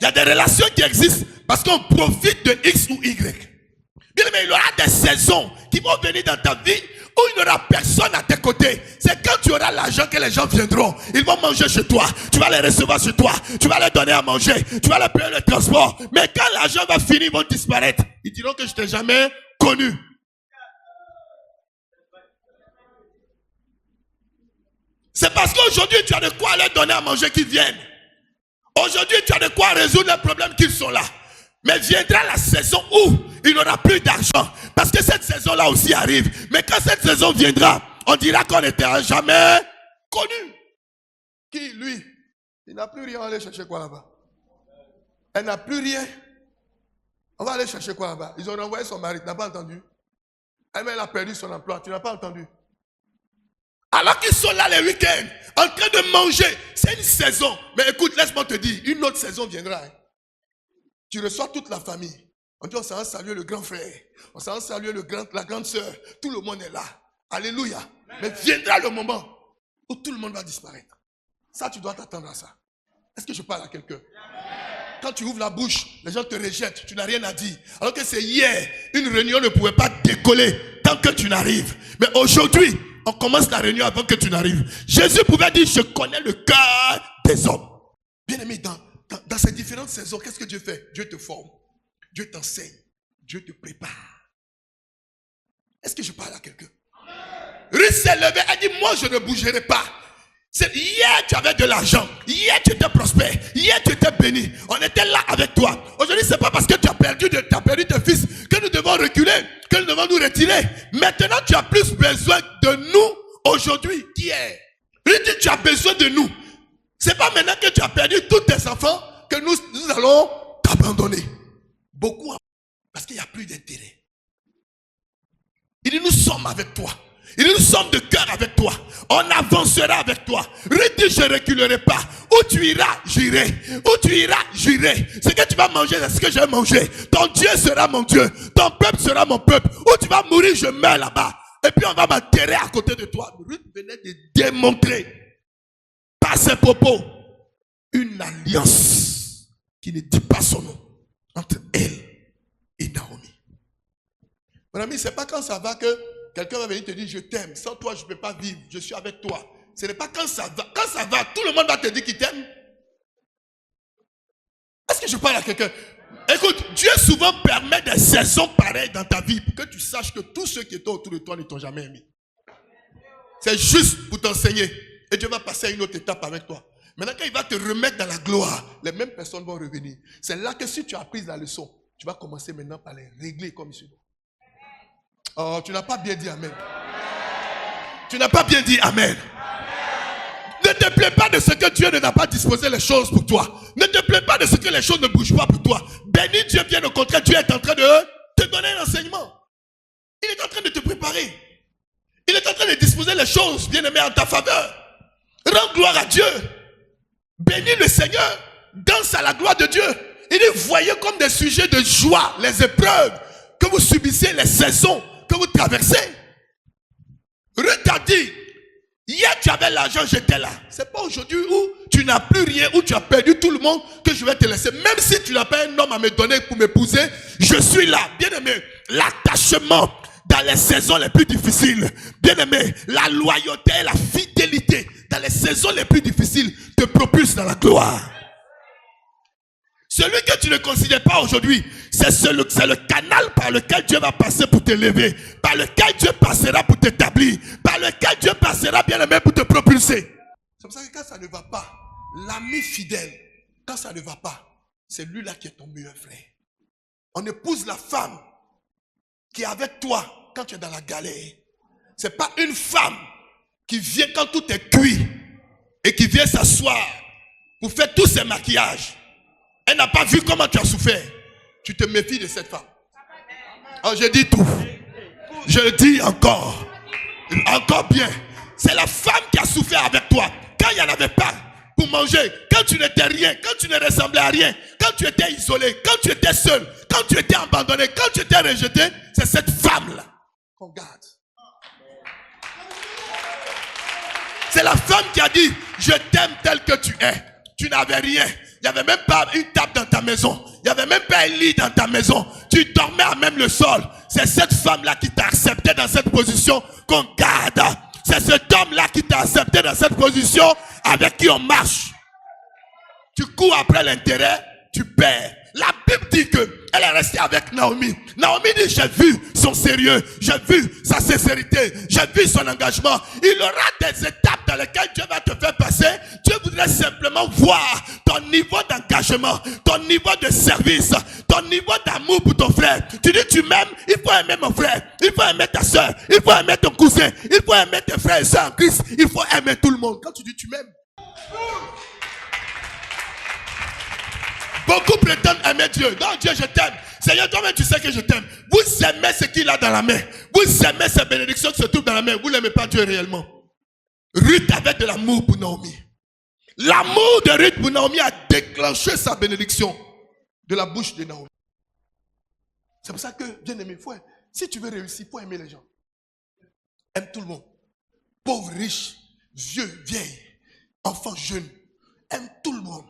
S2: Il y a des relations qui existent parce qu'on profite de X ou Y. Bien aimé, il y aura des saisons qui vont venir dans ta vie où il n'y aura personne à tes côtés. C'est quand tu auras l'argent que les gens viendront. Ils vont manger chez toi. Tu vas les recevoir chez toi. Tu vas leur donner à manger. Tu vas leur payer le transport. Mais quand l'argent va finir, ils vont disparaître. Ils diront que je t'ai jamais connu. C'est parce qu'aujourd'hui, tu as de quoi leur donner à manger qu'ils viennent. Aujourd'hui, tu as de quoi résoudre les problèmes qu'ils sont là. Mais viendra la saison où il n'aura plus d'argent. Parce que cette saison-là aussi arrive. Mais quand cette saison viendra, on dira qu'on n'était jamais connu. Qui, lui? Il n'a plus rien. On va aller chercher quoi là-bas? Elle n'a plus rien. On va aller chercher quoi là-bas? Ils ont renvoyé son mari. Tu n'as pas entendu? Elle a perdu son emploi. Tu n'as pas entendu? Alors qu'ils sont là les week-ends, en train de manger. C'est une saison. Mais écoute, laisse-moi te dire, une autre saison viendra. Hein. Tu reçois toute la famille. On dit, on s'en va saluer le grand frère. On s'en va saluer la grande sœur. Tout le monde est là. Alléluia. Mais viendra le moment où tout le monde va disparaître. Ça, tu dois t'attendre à ça. Est-ce que je parle à quelqu'un? Quand tu ouvres la bouche, les gens te rejettent, tu n'as rien à dire. Alors que c'est hier, une réunion ne pouvait pas décoller tant que tu n'arrives. Mais aujourd'hui, on commence la réunion avant que tu n'arrives. Jésus pouvait dire, je connais le cœur des hommes. Bien aimé, dans ces différentes saisons, qu'est-ce que Dieu fait? Dieu te forme, Dieu t'enseigne, Dieu te prépare. Est-ce que je parle à quelqu'un? Ruth s'est levée, elle dit, moi je ne bougerai pas. Hier tu avais de l'argent, hier tu étais prospère, hier tu étais béni, on était là avec toi. Aujourd'hui c'est pas parce que tu as perdu tes fils que nous devons reculer, que nous devons nous retirer. Maintenant tu as plus besoin de nous aujourd'hui qu'hier. Ruth dit, tu as besoin de nous. C'est pas maintenant que tu as perdu tous tes enfants que nous allons t'abandonner. Beaucoup, parce qu'il n'y a plus d'intérêt. Il dit, nous sommes avec toi. Il dit, nous sommes de cœur avec toi. On avancera avec toi. Ruth dit, je ne reculerai pas. Où tu iras, j'irai. Où tu iras, j'irai. Ce que tu vas manger, c'est ce que je vais manger. Ton Dieu sera mon Dieu. Ton peuple sera mon peuple. Où tu vas mourir, je meurs là-bas. Et puis on va m'enterrer à côté de toi. Ruth venait de démontrer par ses propos une alliance qui ne dit pas son nom entre elle et Naomi. Mon ami, c'est pas quand ça va que quelqu'un va venir te dire je t'aime. Sans toi, je ne peux pas vivre. Je suis avec toi. Ce n'est pas quand ça va. Quand ça va, tout le monde va te dire qu'il t'aime. Est-ce que je parle à quelqu'un? Écoute, Dieu souvent permet des saisons pareilles dans ta vie pour que tu saches que tous ceux qui étaient autour de toi ne t'ont jamais aimé. C'est juste pour t'enseigner. Et Dieu va passer à une autre étape avec toi. Maintenant, quand il va te remettre dans la gloire, les mêmes personnes vont revenir. C'est là que si tu as appris la leçon, tu vas commencer maintenant par les régler comme il. Oh, tu n'as pas bien dit amen. Tu n'as pas bien dit amen. Ne te plains pas de ce que Dieu ne n'a pas disposé les choses pour toi. Ne te plains pas de ce que les choses ne bougent pas pour toi. Bénis Dieu, bien au contraire, Dieu est en train de te donner un enseignement. Il est en train de te préparer. Il est en train de disposer les choses, bien aimé, en ta faveur. Rends gloire à Dieu. Bénis le Seigneur. Danse à la gloire de Dieu. Il dit, voyez comme des sujets de joie les épreuves que vous subissez, les saisons que vous traversez. Ruth a dit, hier tu avais l'argent, j'étais là. C'est pas aujourd'hui où tu n'as plus rien, où tu as perdu tout le monde que je vais te laisser. Même si tu n'as pas un homme à me donner pour m'épouser, je suis là. Bien aimé, l'attachement dans les saisons les plus difficiles. Bien aimé, la loyauté et la fidélité dans les saisons les plus difficiles te propulsent dans la gloire. Celui que tu ne considères pas aujourd'hui, c'est le canal par lequel Dieu va passer pour te lever, par lequel Dieu passera pour t'établir, par lequel Dieu passera, bien aimé, pour te propulser. C'est pour ça que quand ça ne va pas, l'ami fidèle, quand ça ne va pas, c'est lui-là qui est ton meilleur frère. On épouse la femme qui est avec toi quand tu es dans la galère. C'est pas une femme qui vient quand tout est cuit et qui vient s'asseoir pour faire tous ses maquillages. Elle n'a pas vu comment tu as souffert. Tu te méfies de cette femme. Alors je dis tout. Je le dis encore. Encore bien. C'est la femme qui a souffert avec toi. Quand il n'y en avait pas pour manger. Quand tu n'étais rien. Quand tu ne ressemblais à rien. Quand tu étais isolé. Quand tu étais seul. Quand tu étais abandonné. Quand tu étais rejeté. C'est cette femme-là qu'on garde. C'est la femme qui a dit, je t'aime tel que tu es. Tu n'avais rien. Il n'y avait même pas une table dans ta maison. Il n'y avait même pas un lit dans ta maison. Tu dormais à même le sol. C'est cette femme-là qui t'a accepté dans cette position qu'on garde. C'est cet homme-là qui t'a accepté dans cette position avec qui on marche. Tu cours après l'intérêt, tu perds. La Bible dit qu'elle est restée avec Naomi. Naomi dit, j'ai vu son sérieux, j'ai vu sa sincérité, j'ai vu son engagement. Il y aura des étapes dans lesquelles Dieu va te faire passer. Dieu voudrait simplement voir ton niveau d'engagement, ton niveau de service, ton niveau d'amour pour ton frère. Tu dis, tu m'aimes, il faut aimer mon frère, il faut aimer ta soeur, il faut aimer ton cousin, il faut aimer tes frères et soeurs en Christ, il faut aimer tout le monde. Quand tu dis, tu m'aimes, beaucoup prétendent aimer Dieu. Non, Dieu, je t'aime. Seigneur, toi-même, tu sais que je t'aime. Vous aimez ce qu'il a dans la main. Vous aimez ces bénédictions qui se trouvent dans la main. Vous n'aimez pas Dieu réellement. Ruth avait de l'amour pour Naomi. L'amour de Ruth pour Naomi a déclenché sa bénédiction de la bouche de Naomi. C'est pour ça que, bien aimé, si tu veux réussir, il faut aimer les gens. Aime tout le monde. Pauvre, riche, vieux, vieille, enfant, jeune. Aime tout le monde.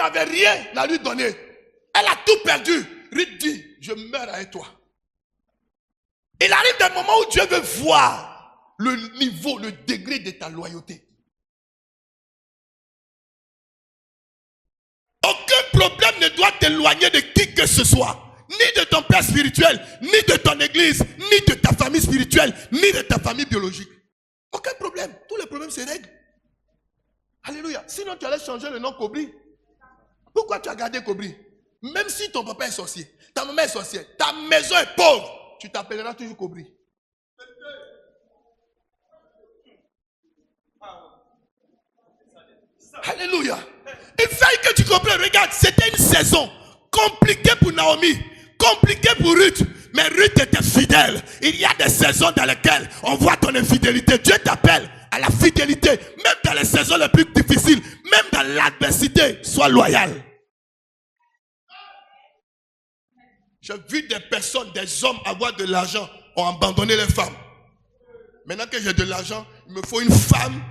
S2: n'avait rien à lui donner. Elle a tout perdu. Ruth dit, je meurs avec toi. Il arrive des moments où Dieu veut voir le niveau, le degré de ta loyauté. Aucun problème ne doit t'éloigner de qui que ce soit. Ni de ton père spirituel, ni de ton église, ni de ta famille spirituelle, ni de ta famille biologique. Aucun problème. Tous les problèmes se règlent. Alléluia. Sinon, tu allais changer le nom Kobri. Pourquoi tu as gardé Kobri? Même si ton papa est sorcier, ta maman est sorcière, ta maison est pauvre, tu t'appelleras toujours Kobri. Alléluia. Il fallait que tu comprennes. Regarde, c'était une saison compliquée pour Naomi, compliquée pour Ruth. Mais Ruth était fidèle. Il y a des saisons dans lesquelles on voit ton infidélité. Dieu t'appelle à la fidélité. Même dans les saisons les plus difficiles, même dans l'adversité, sois loyal. J'ai vu des personnes, des hommes avoir de l'argent, ont abandonné les femmes. Maintenant que j'ai de l'argent, il me faut une femme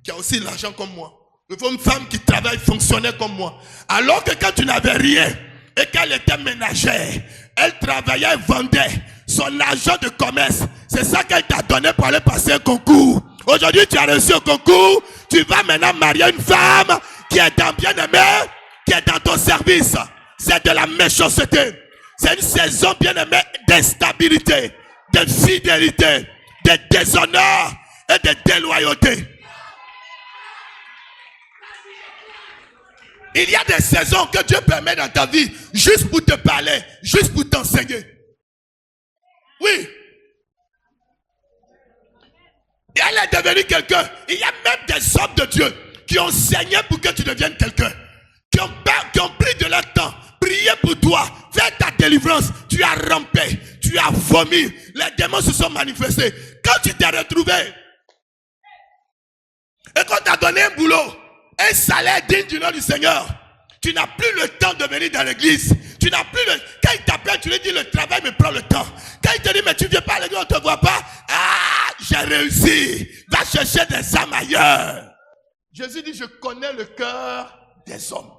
S2: qui a aussi l'argent comme moi. Il me faut une femme qui travaille, fonctionnait comme moi. Alors que quand tu n'avais rien et qu'elle était ménagère, elle travaillait et vendait son argent de commerce. C'est ça qu'elle t'a donné pour aller passer un concours. Aujourd'hui, tu as reçu un concours. Tu vas maintenant marier une femme qui est dans bien-aimé, qui est dans ton service. C'est de la méchanceté. C'est une saison bien-aimée d'instabilité, de fidélité, de déshonneur et de déloyauté. Il y a des saisons que Dieu permet dans ta vie juste pour te parler, juste pour t'enseigner. Oui. Et elle est devenue quelqu'un. Il y a même des hommes de Dieu qui ont saigné pour que tu deviennes quelqu'un. Qui ont pris de leur temps, prié pour toi, fait ta délivrance. Tu as rampé, tu as vomi. Les démons se sont manifestés. Quand tu t'es retrouvé et qu'on t'a donné un boulot, un salaire digne du nom du Seigneur, tu n'as plus le temps de venir dans l'église. Tu n'as plus le... Quand il t'appelle, tu lui dis le travail me prend le temps. Quand il te dit mais tu viens pas à l'église, on ne te voit pas. Ah, j'ai réussi. Va chercher des âmes ailleurs. Jésus dit je connais le cœur des hommes.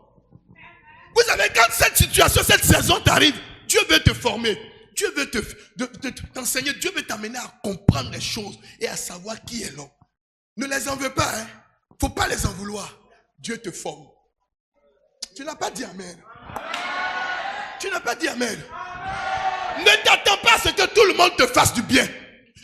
S2: Vous savez, quand cette situation, cette saison t'arrive, Dieu veut te former. Dieu veut t'enseigner. Dieu veut t'amener à comprendre les choses et à savoir qui est l'homme. Ne les en veux pas. Faut pas les en vouloir. Dieu te forme. Tu n'as pas dit amen. Tu n'as pas dit amen. Ne t'attends pas à ce que tout le monde te fasse du bien.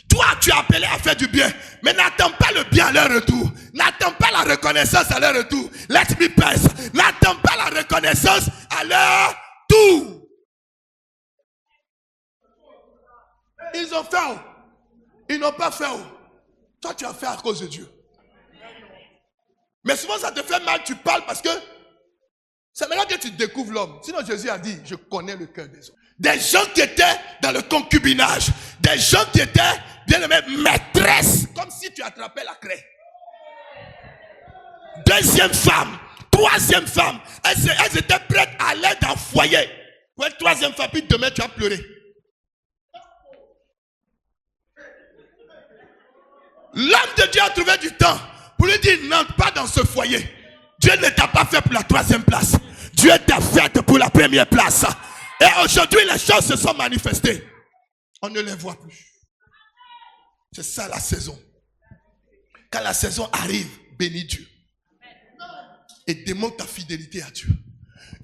S2: Toi, tu es appelé à faire du bien. Mais n'attends pas le bien à leur retour. N'attends pas la reconnaissance à leur retour. Let me pass. N'attends pas la reconnaissance à leur tour. Ils ont fait. Ils n'ont pas fait. Toi, tu as fait à cause de Dieu. Mais souvent, ça te fait mal. Tu parles parce que c'est maintenant que tu découvres l'homme. Sinon, Jésus a dit, je connais le cœur des hommes. Des gens qui étaient dans le concubinage. Des gens qui étaient, bien aimés, maîtresses. Comme si tu attrapais la craie. Deuxième femme. Troisième femme. Elles étaient prêtes à aller dans le foyer. Pour une troisième femme, puis demain, tu vas pleurer. L'homme de Dieu a trouvé du temps pour lui dire, n'entre pas dans ce foyer. Dieu ne t'a pas fait pour la troisième place. Dieu t'a fait pour la première place. Et aujourd'hui, les choses se sont manifestées. On ne les voit plus. C'est ça la saison. Quand la saison arrive, bénis Dieu. Et démontre ta fidélité à Dieu.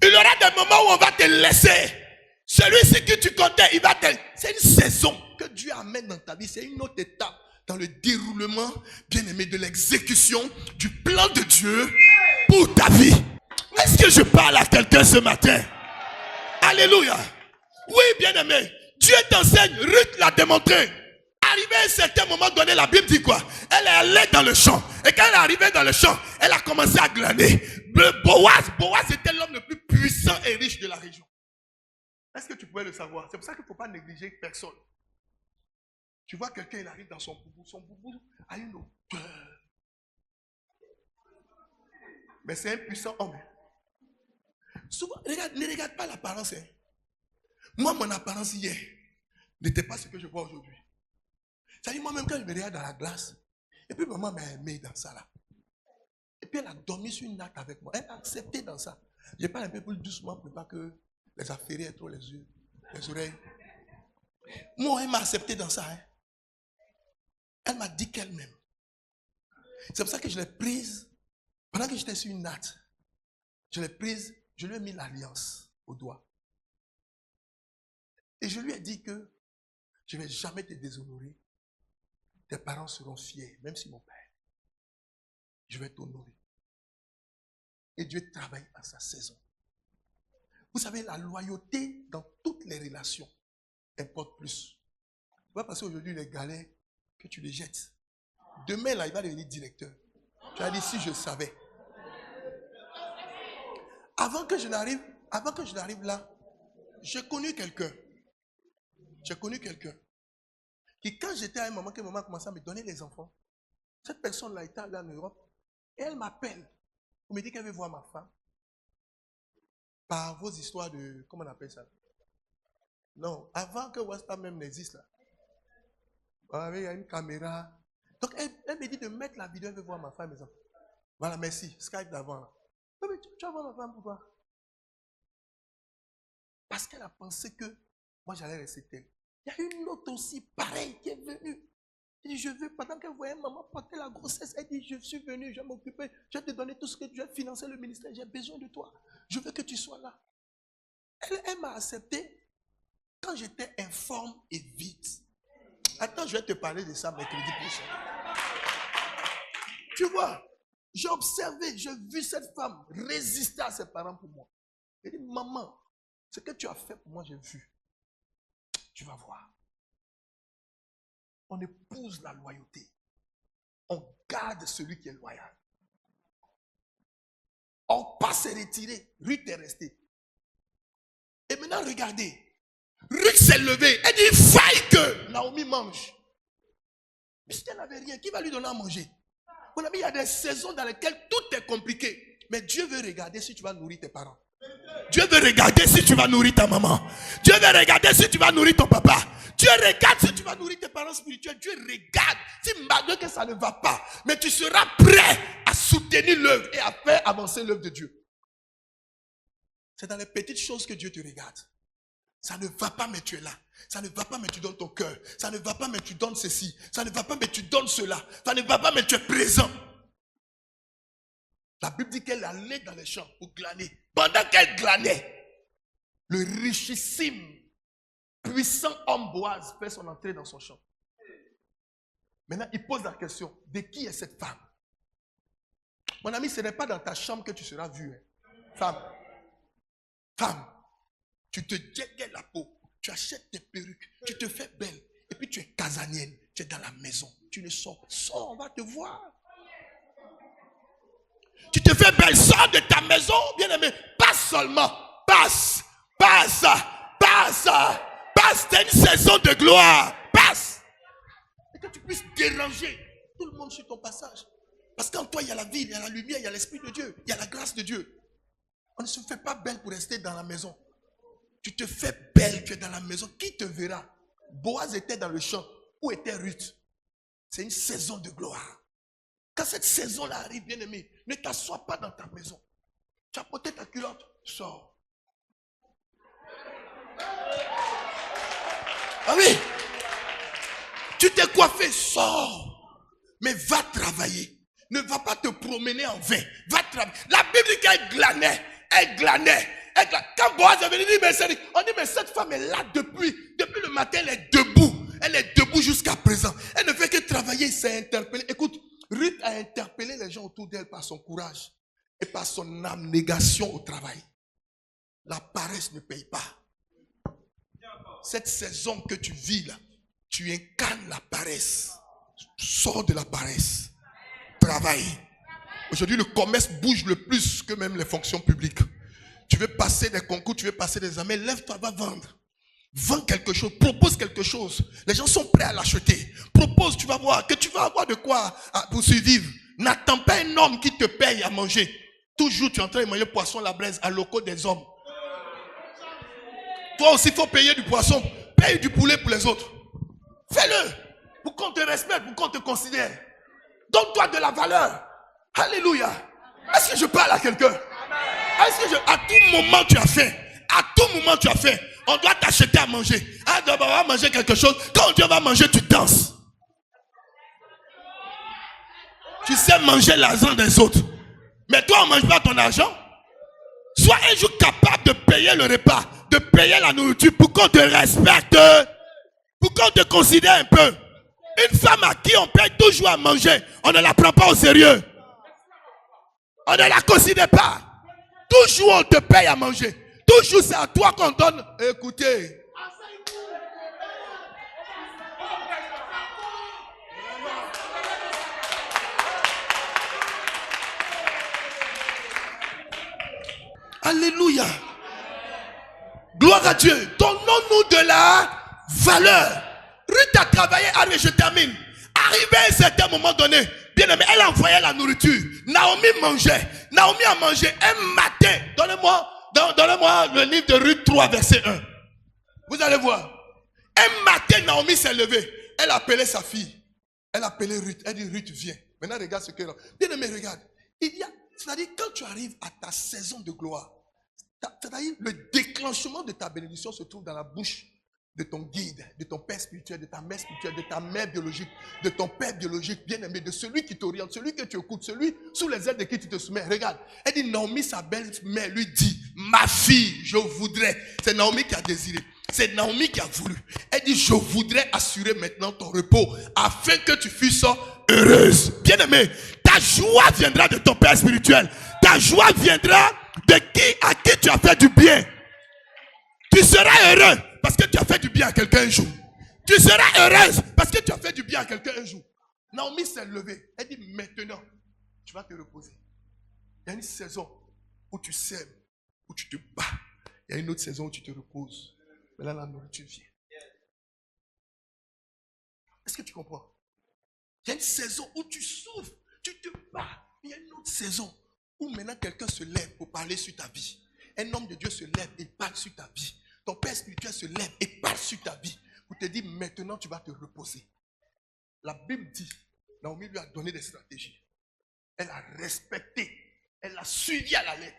S2: Il y aura des moments où on va te laisser. Celui-ci que tu comptais, il va te... C'est une saison que Dieu amène dans ta vie. C'est une autre étape dans le déroulement, bien aimé, de l'exécution du plan de Dieu pour ta vie. Est-ce que je parle à quelqu'un ce matin? Alléluia. Oui, bien aimé. Dieu t'enseigne. Ruth l'a démontré. Arrivé à un certain moment donné, la Bible dit quoi? Elle est allée dans le champ. Et quand elle est arrivée dans le champ, elle a commencé à glaner. Boaz était l'homme le plus puissant et riche de la région. Est-ce que tu pouvais le savoir? C'est pour ça qu'il ne faut pas négliger personne. Tu vois quelqu'un, il arrive dans son boubou a une odeur. Mais c'est un puissant homme. Souvent, ne regarde pas l'apparence. Moi, mon apparence hier n'était pas ce que je vois aujourd'hui. C'est-à-dire, moi-même, quand je me regarde dans la glace, et puis maman m'a aimé dans ça là. Et puis elle a dormi sur une natte avec moi. Elle a accepté dans ça. Je parle un peu plus doucement pour pas que les affaires aient trop les yeux, les oreilles. Moi, elle m'a accepté dans ça. Hein. Elle m'a dit qu'elle-même. C'est pour ça que je l'ai prise. Pendant que j'étais sur une natte, je l'ai prise, je lui ai mis l'alliance au doigt. Et je lui ai dit que je ne vais jamais te déshonorer. Tes parents seront fiers, même si mon père. Je vais t'honorer. Et Dieu travaille à sa saison. Vous savez, la loyauté dans toutes les relations importe plus. Tu vas passer aujourd'hui les galets que tu les jettes. Demain, là, il va devenir directeur. Tu as dit, si je savais. Avant que je n'arrive là, j'ai connu quelqu'un. Qui, quand j'étais à un moment, que maman commençait à me donner les enfants, cette personne-là était allée en Europe et elle m'appelle pour me dire qu'elle veut voir ma femme. Par vos histoires de, comment on appelle ça? Non, avant que WhatsApp même n'existe là. Il y a une caméra. Donc elle me dit de mettre la vidéo, elle veut voir ma femme et mes enfants. Voilà, merci. Skype d'avant là. Mais tu vas voir ma femme pourquoi? Parce qu'elle a pensé que moi j'allais rester telle. Il y a une autre aussi pareille qui est venue. Elle dit, je veux, pendant qu'elle voyait maman porter la grossesse, elle dit, je suis venue, je vais m'occuper, je vais te donner tout ce que tu veux, financer le ministère, j'ai besoin de toi. Je veux que tu sois là. Elle m'a accepté quand j'étais informe et vite. Attends, je vais te parler de ça mercredi prochain. Tu vois, j'ai observé, j'ai vu cette femme résister à ses parents pour moi. Elle dit, maman, ce que tu as fait pour moi, j'ai vu. Tu vas voir. On épouse la loyauté. On garde celui qui est loyal. On passe se retirer. Ruth est restée. Et maintenant, regardez. Ruth s'est levée. Elle dit, il faille que Naomi mange. Puisqu'elle n'avait rien, qui va lui donner à manger? Mon ami, il y a des saisons dans lesquelles tout est compliqué. Mais Dieu veut regarder si tu vas nourrir tes parents. Dieu veut regarder si tu vas nourrir ta maman. Dieu veut regarder si tu vas nourrir ton papa. Dieu regarde si tu vas nourrir tes parents spirituels. Dieu regarde si malgré que ça ne va pas, mais tu seras prêt à soutenir l'œuvre et à faire avancer l'œuvre de Dieu. C'est dans les petites choses que Dieu te regarde. Ça ne va pas, mais tu es là. Ça ne va pas, mais tu donnes ton cœur. Ça ne va pas, mais tu donnes ceci. Ça ne va pas, mais tu donnes cela. Ça ne va pas, mais tu es présent. La Bible dit qu'elle allait dans les champs pour glaner. Pendant qu'elle glanait, le richissime, puissant homme Boaz fait son entrée dans son champ. Maintenant, il pose la question, de qui est cette femme? Mon ami, ce n'est pas dans ta chambre que tu seras vu. Hein. Femme, tu te dégaines la peau, tu achètes tes perruques, tu te fais belle, et puis tu es casanienne, tu es dans la maison, tu ne sors. Sors, on va te voir. Tu te fais belle, sors de ta maison, bien-aimé. Passe seulement. Passe. T'as une saison de gloire. Passe. Et que tu puisses déranger tout le monde sur ton passage. Parce qu'en toi, il y a la vie, il y a la lumière, il y a l'Esprit de Dieu, il y a la grâce de Dieu. On ne se fait pas belle pour rester dans la maison. Tu te fais belle, tu es dans la maison. Qui te verra? Boaz était dans le champ. Où était Ruth? C'est une saison de gloire. Quand cette saison-là arrive, bien-aimé, ne t'assois pas dans ta maison. Tu as porté ta culotte, sors. Ah oui. Tu t'es coiffé, sors. Mais va travailler. Ne va pas te promener en vain. Va travailler. La Bible dit qu'elle glanait. Elle glanait. Quand Boaz est venu, on dit, mais cette femme est là depuis le matin, elle est debout. Elle est debout jusqu'à présent. Elle ne fait que travailler, s'est interpellée. Écoute, Ruth a interpellé les gens autour d'elle par son courage et par son abnégation au travail. La paresse ne paye pas. Cette saison que tu vis là, tu incarnes la paresse. Sors de la paresse. Travaille. Aujourd'hui, le commerce bouge le plus que même les fonctions publiques. Tu veux passer des concours, tu veux passer des examens, lève-toi, va vendre. Vends quelque chose, propose quelque chose. Les gens sont prêts à l'acheter. Propose, tu vas voir, que tu vas avoir de quoi pour survivre. N'attends pas un homme qui te paye à manger. Toujours, tu es en train de manger poisson à la braise à locaux des hommes. Toi aussi, il faut payer du poisson. Paye du poulet pour les autres. Fais-le. Pour qu'on te respecte, pour qu'on te considère. Donne-toi de la valeur. Alléluia. Est-ce que je parle à quelqu'un? À tout moment tu as faim. À tout moment tu as faim. On doit t'acheter à manger. Ah, on va manger quelque chose. Quand Dieu va manger, tu danses. Tu sais manger l'argent des autres. Mais toi, on ne mange pas ton argent. Sois un jour capable de payer le repas, de payer la nourriture pour qu'on te respecte, pour qu'on te considère un peu. Une femme à qui on paye toujours à manger, on ne la prend pas au sérieux. On ne la considère pas. Toujours on te paye à manger. Toujours c'est à toi qu'on donne. Écoutez. Alléluia. Gloire à Dieu. Donnons-nous de la valeur. Ruth a travaillé, allez, je termine. Arrivé à un certain moment donné, bien aimé, elle envoyait la nourriture. Naomi mangeait. Naomi a mangé un matin. Donnez-moi le livre de Ruth 3, verset 1. Vous allez voir. Un matin, Naomi s'est levée. Elle a appelé sa fille. Elle a appelé Ruth. Elle dit, Ruth, viens. Maintenant, regarde ce qu'elle a. Bien aimé, regarde. C'est-à-dire, quand tu arrives à ta saison de gloire, c'est-à-dire, le déclenchement de ta bénédiction se trouve dans la bouche de ton guide, de ton père spirituel, de ta mère spirituelle, de ta mère biologique, de ton père biologique bien-aimé, de celui qui t'oriente, celui que tu écoutes, celui sous les ailes de qui tu te soumets. Regarde, elle dit, Naomi, sa belle-mère, lui dit, ma fille, je voudrais. C'est Naomi qui a désiré. C'est Naomi qui a voulu. Elle dit, je voudrais assurer maintenant ton repos afin que tu fusses heureuse. Bien-aimé, ta joie viendra de ton père spirituel. Ta joie viendra de à qui tu as fait du bien. Tu seras heureux parce que tu as fait du bien à quelqu'un un jour. Tu seras heureuse parce que tu as fait du bien à quelqu'un un jour. Naomi s'est levée. Elle dit, maintenant, tu vas te reposer. Il y a une saison où tu sèmes, où tu te bats. Il y a une autre saison où tu te reposes. Mais là, la nourriture vient. Est-ce que tu comprends? Il y a une saison où tu souffres, tu te bats. Il y a une autre saison où maintenant quelqu'un se lève pour parler sur ta vie. Un homme de Dieu se lève et parle sur ta vie. Ton père spirituel se lève et parle sur ta vie. Pour te dire, maintenant tu vas te reposer. La Bible dit, Naomi lui a donné des stratégies. Elle a respecté. Elle a suivi à la lettre.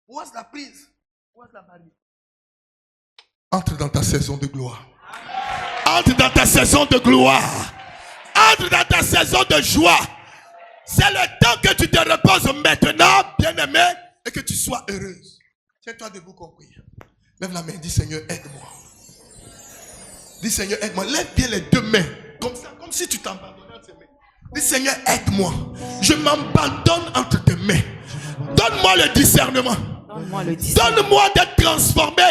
S2: Où est-ce la prise? Où est-ce la barrière? Entre dans ta saison de gloire. Entre dans ta saison de gloire. Entre dans ta saison de joie. C'est le temps que tu te reposes maintenant, bien-aimé, et que tu sois heureuse. Tiens-toi debout qu'on prie. Lève la main, dis Seigneur, aide-moi. Dis Seigneur, aide-moi. Lève bien les deux mains. Comme ça, comme si tu t'abandonnais entre tes mains. Dis Seigneur, aide-moi. Je m'abandonne entre tes mains. Donne-moi le discernement. Donne-moi d'être transformé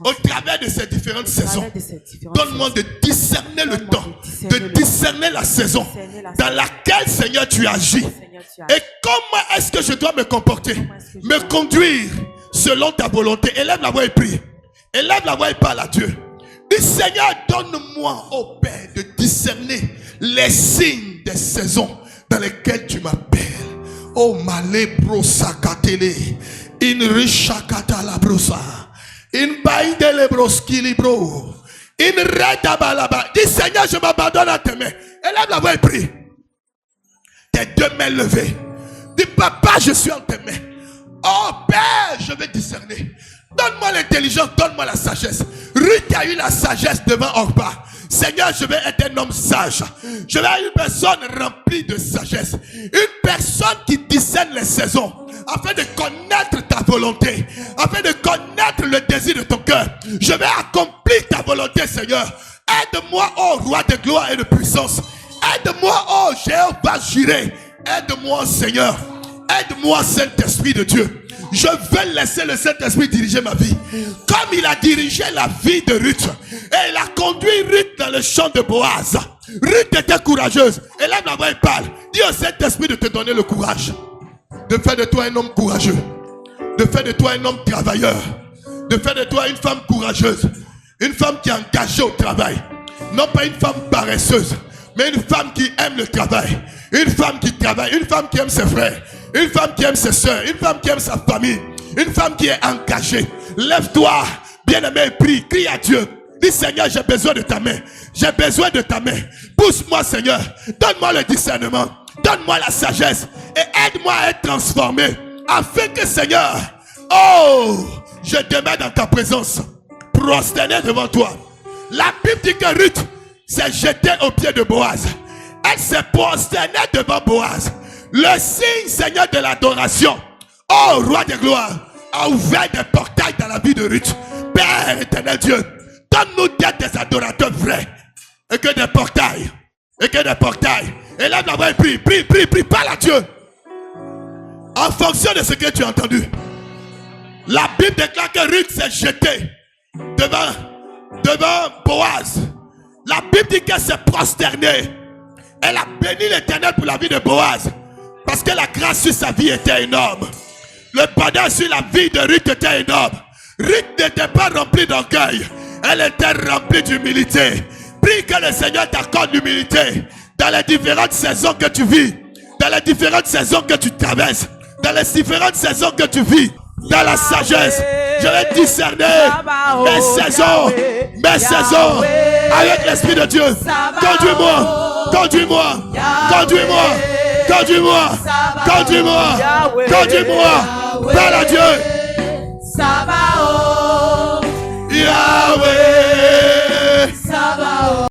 S2: au travers de ces différentes saisons. Donne-moi de discerner le temps, de discerner la saison dans laquelle, Seigneur, tu agis. Et comment est-ce que je dois me comporter, me conduire selon ta volonté. Élève la voix et prie. Élève la voix et parle à Dieu. Dis Seigneur, donne-moi, ô Père, de discerner les signes des saisons dans lesquelles tu m'appelles. Oh malé brosakatele. In rishakata la brosa. In baide le broski libro. In reda balaba. Dis Seigneur, je m'abandonne à tes mains. Élève la voix et prie. Tes deux mains levées. Dis papa, je suis en tes mains. Oh Père, je vais discerner. Donne-moi l'intelligence, donne-moi la sagesse. Ruth a eu la sagesse devant Orpa. Seigneur, je vais être un homme sage. Je vais être une personne remplie de sagesse. Une personne qui discerne les saisons. Afin de connaître ta volonté. Afin de connaître le désir de ton cœur. Je vais accomplir ta volonté, Seigneur. Aide-moi, ô roi de gloire et de puissance. Aide-moi, ô Jéhovah Jireh. Aide-moi, Seigneur. Aide-moi, Saint-Esprit de Dieu. Je veux laisser le Saint-Esprit diriger ma vie. Comme il a dirigé la vie de Ruth. Et il a conduit Ruth dans le champ de Boaz. Ruth était courageuse. Élève la voix et parle. Dis au Saint-Esprit de te donner le courage. De faire de toi un homme courageux. De faire de toi un homme travailleur. De faire de toi une femme courageuse. Une femme qui est engagée au travail. Non pas une femme paresseuse. Mais une femme qui aime le travail. Une femme qui travaille. Une femme qui aime ses frères. Une femme qui aime ses soeurs. Une femme qui aime sa famille. Une femme qui est engagée. Lève-toi, bien-aimé, prie. Crie à Dieu. Dis Seigneur, j'ai besoin de ta main. J'ai besoin de ta main. Pousse-moi, Seigneur. Donne-moi le discernement. Donne-moi la sagesse. Et aide-moi à être transformé. Afin que, Seigneur, Oh, je demeure dans ta présence, prosterné devant toi. La Bible dit que Ruth s'est jetée aux pieds de Boaz. Elle s'est prosternée devant Boaz. Le signe, Seigneur, de l'adoration, oh roi de gloire, a ouvert des portails dans la vie de Ruth. Père éternel Dieu, donne-nous d'être des adorateurs vrais. Et que des portails, élève la voix et prie, parle à Dieu. En fonction de ce que tu as entendu. La Bible déclare que Ruth s'est jetée devant Boaz. La Bible dit qu'elle s'est prosternée. Elle a béni l'Éternel pour la vie de Boaz. Parce que la grâce sur sa vie était énorme. Le bonheur sur la vie de Ruth était énorme. Ruth n'était pas remplie d'orgueil. Elle était remplie d'humilité. Prie que le Seigneur t'accorde l'humilité. Dans les différentes saisons que tu vis. Dans les différentes saisons que tu traverses. Dans les différentes saisons que tu vis. Dans la sagesse. Je vais discerner mes saisons avec l'Esprit de Dieu. Conduis-moi. Parle à Dieu.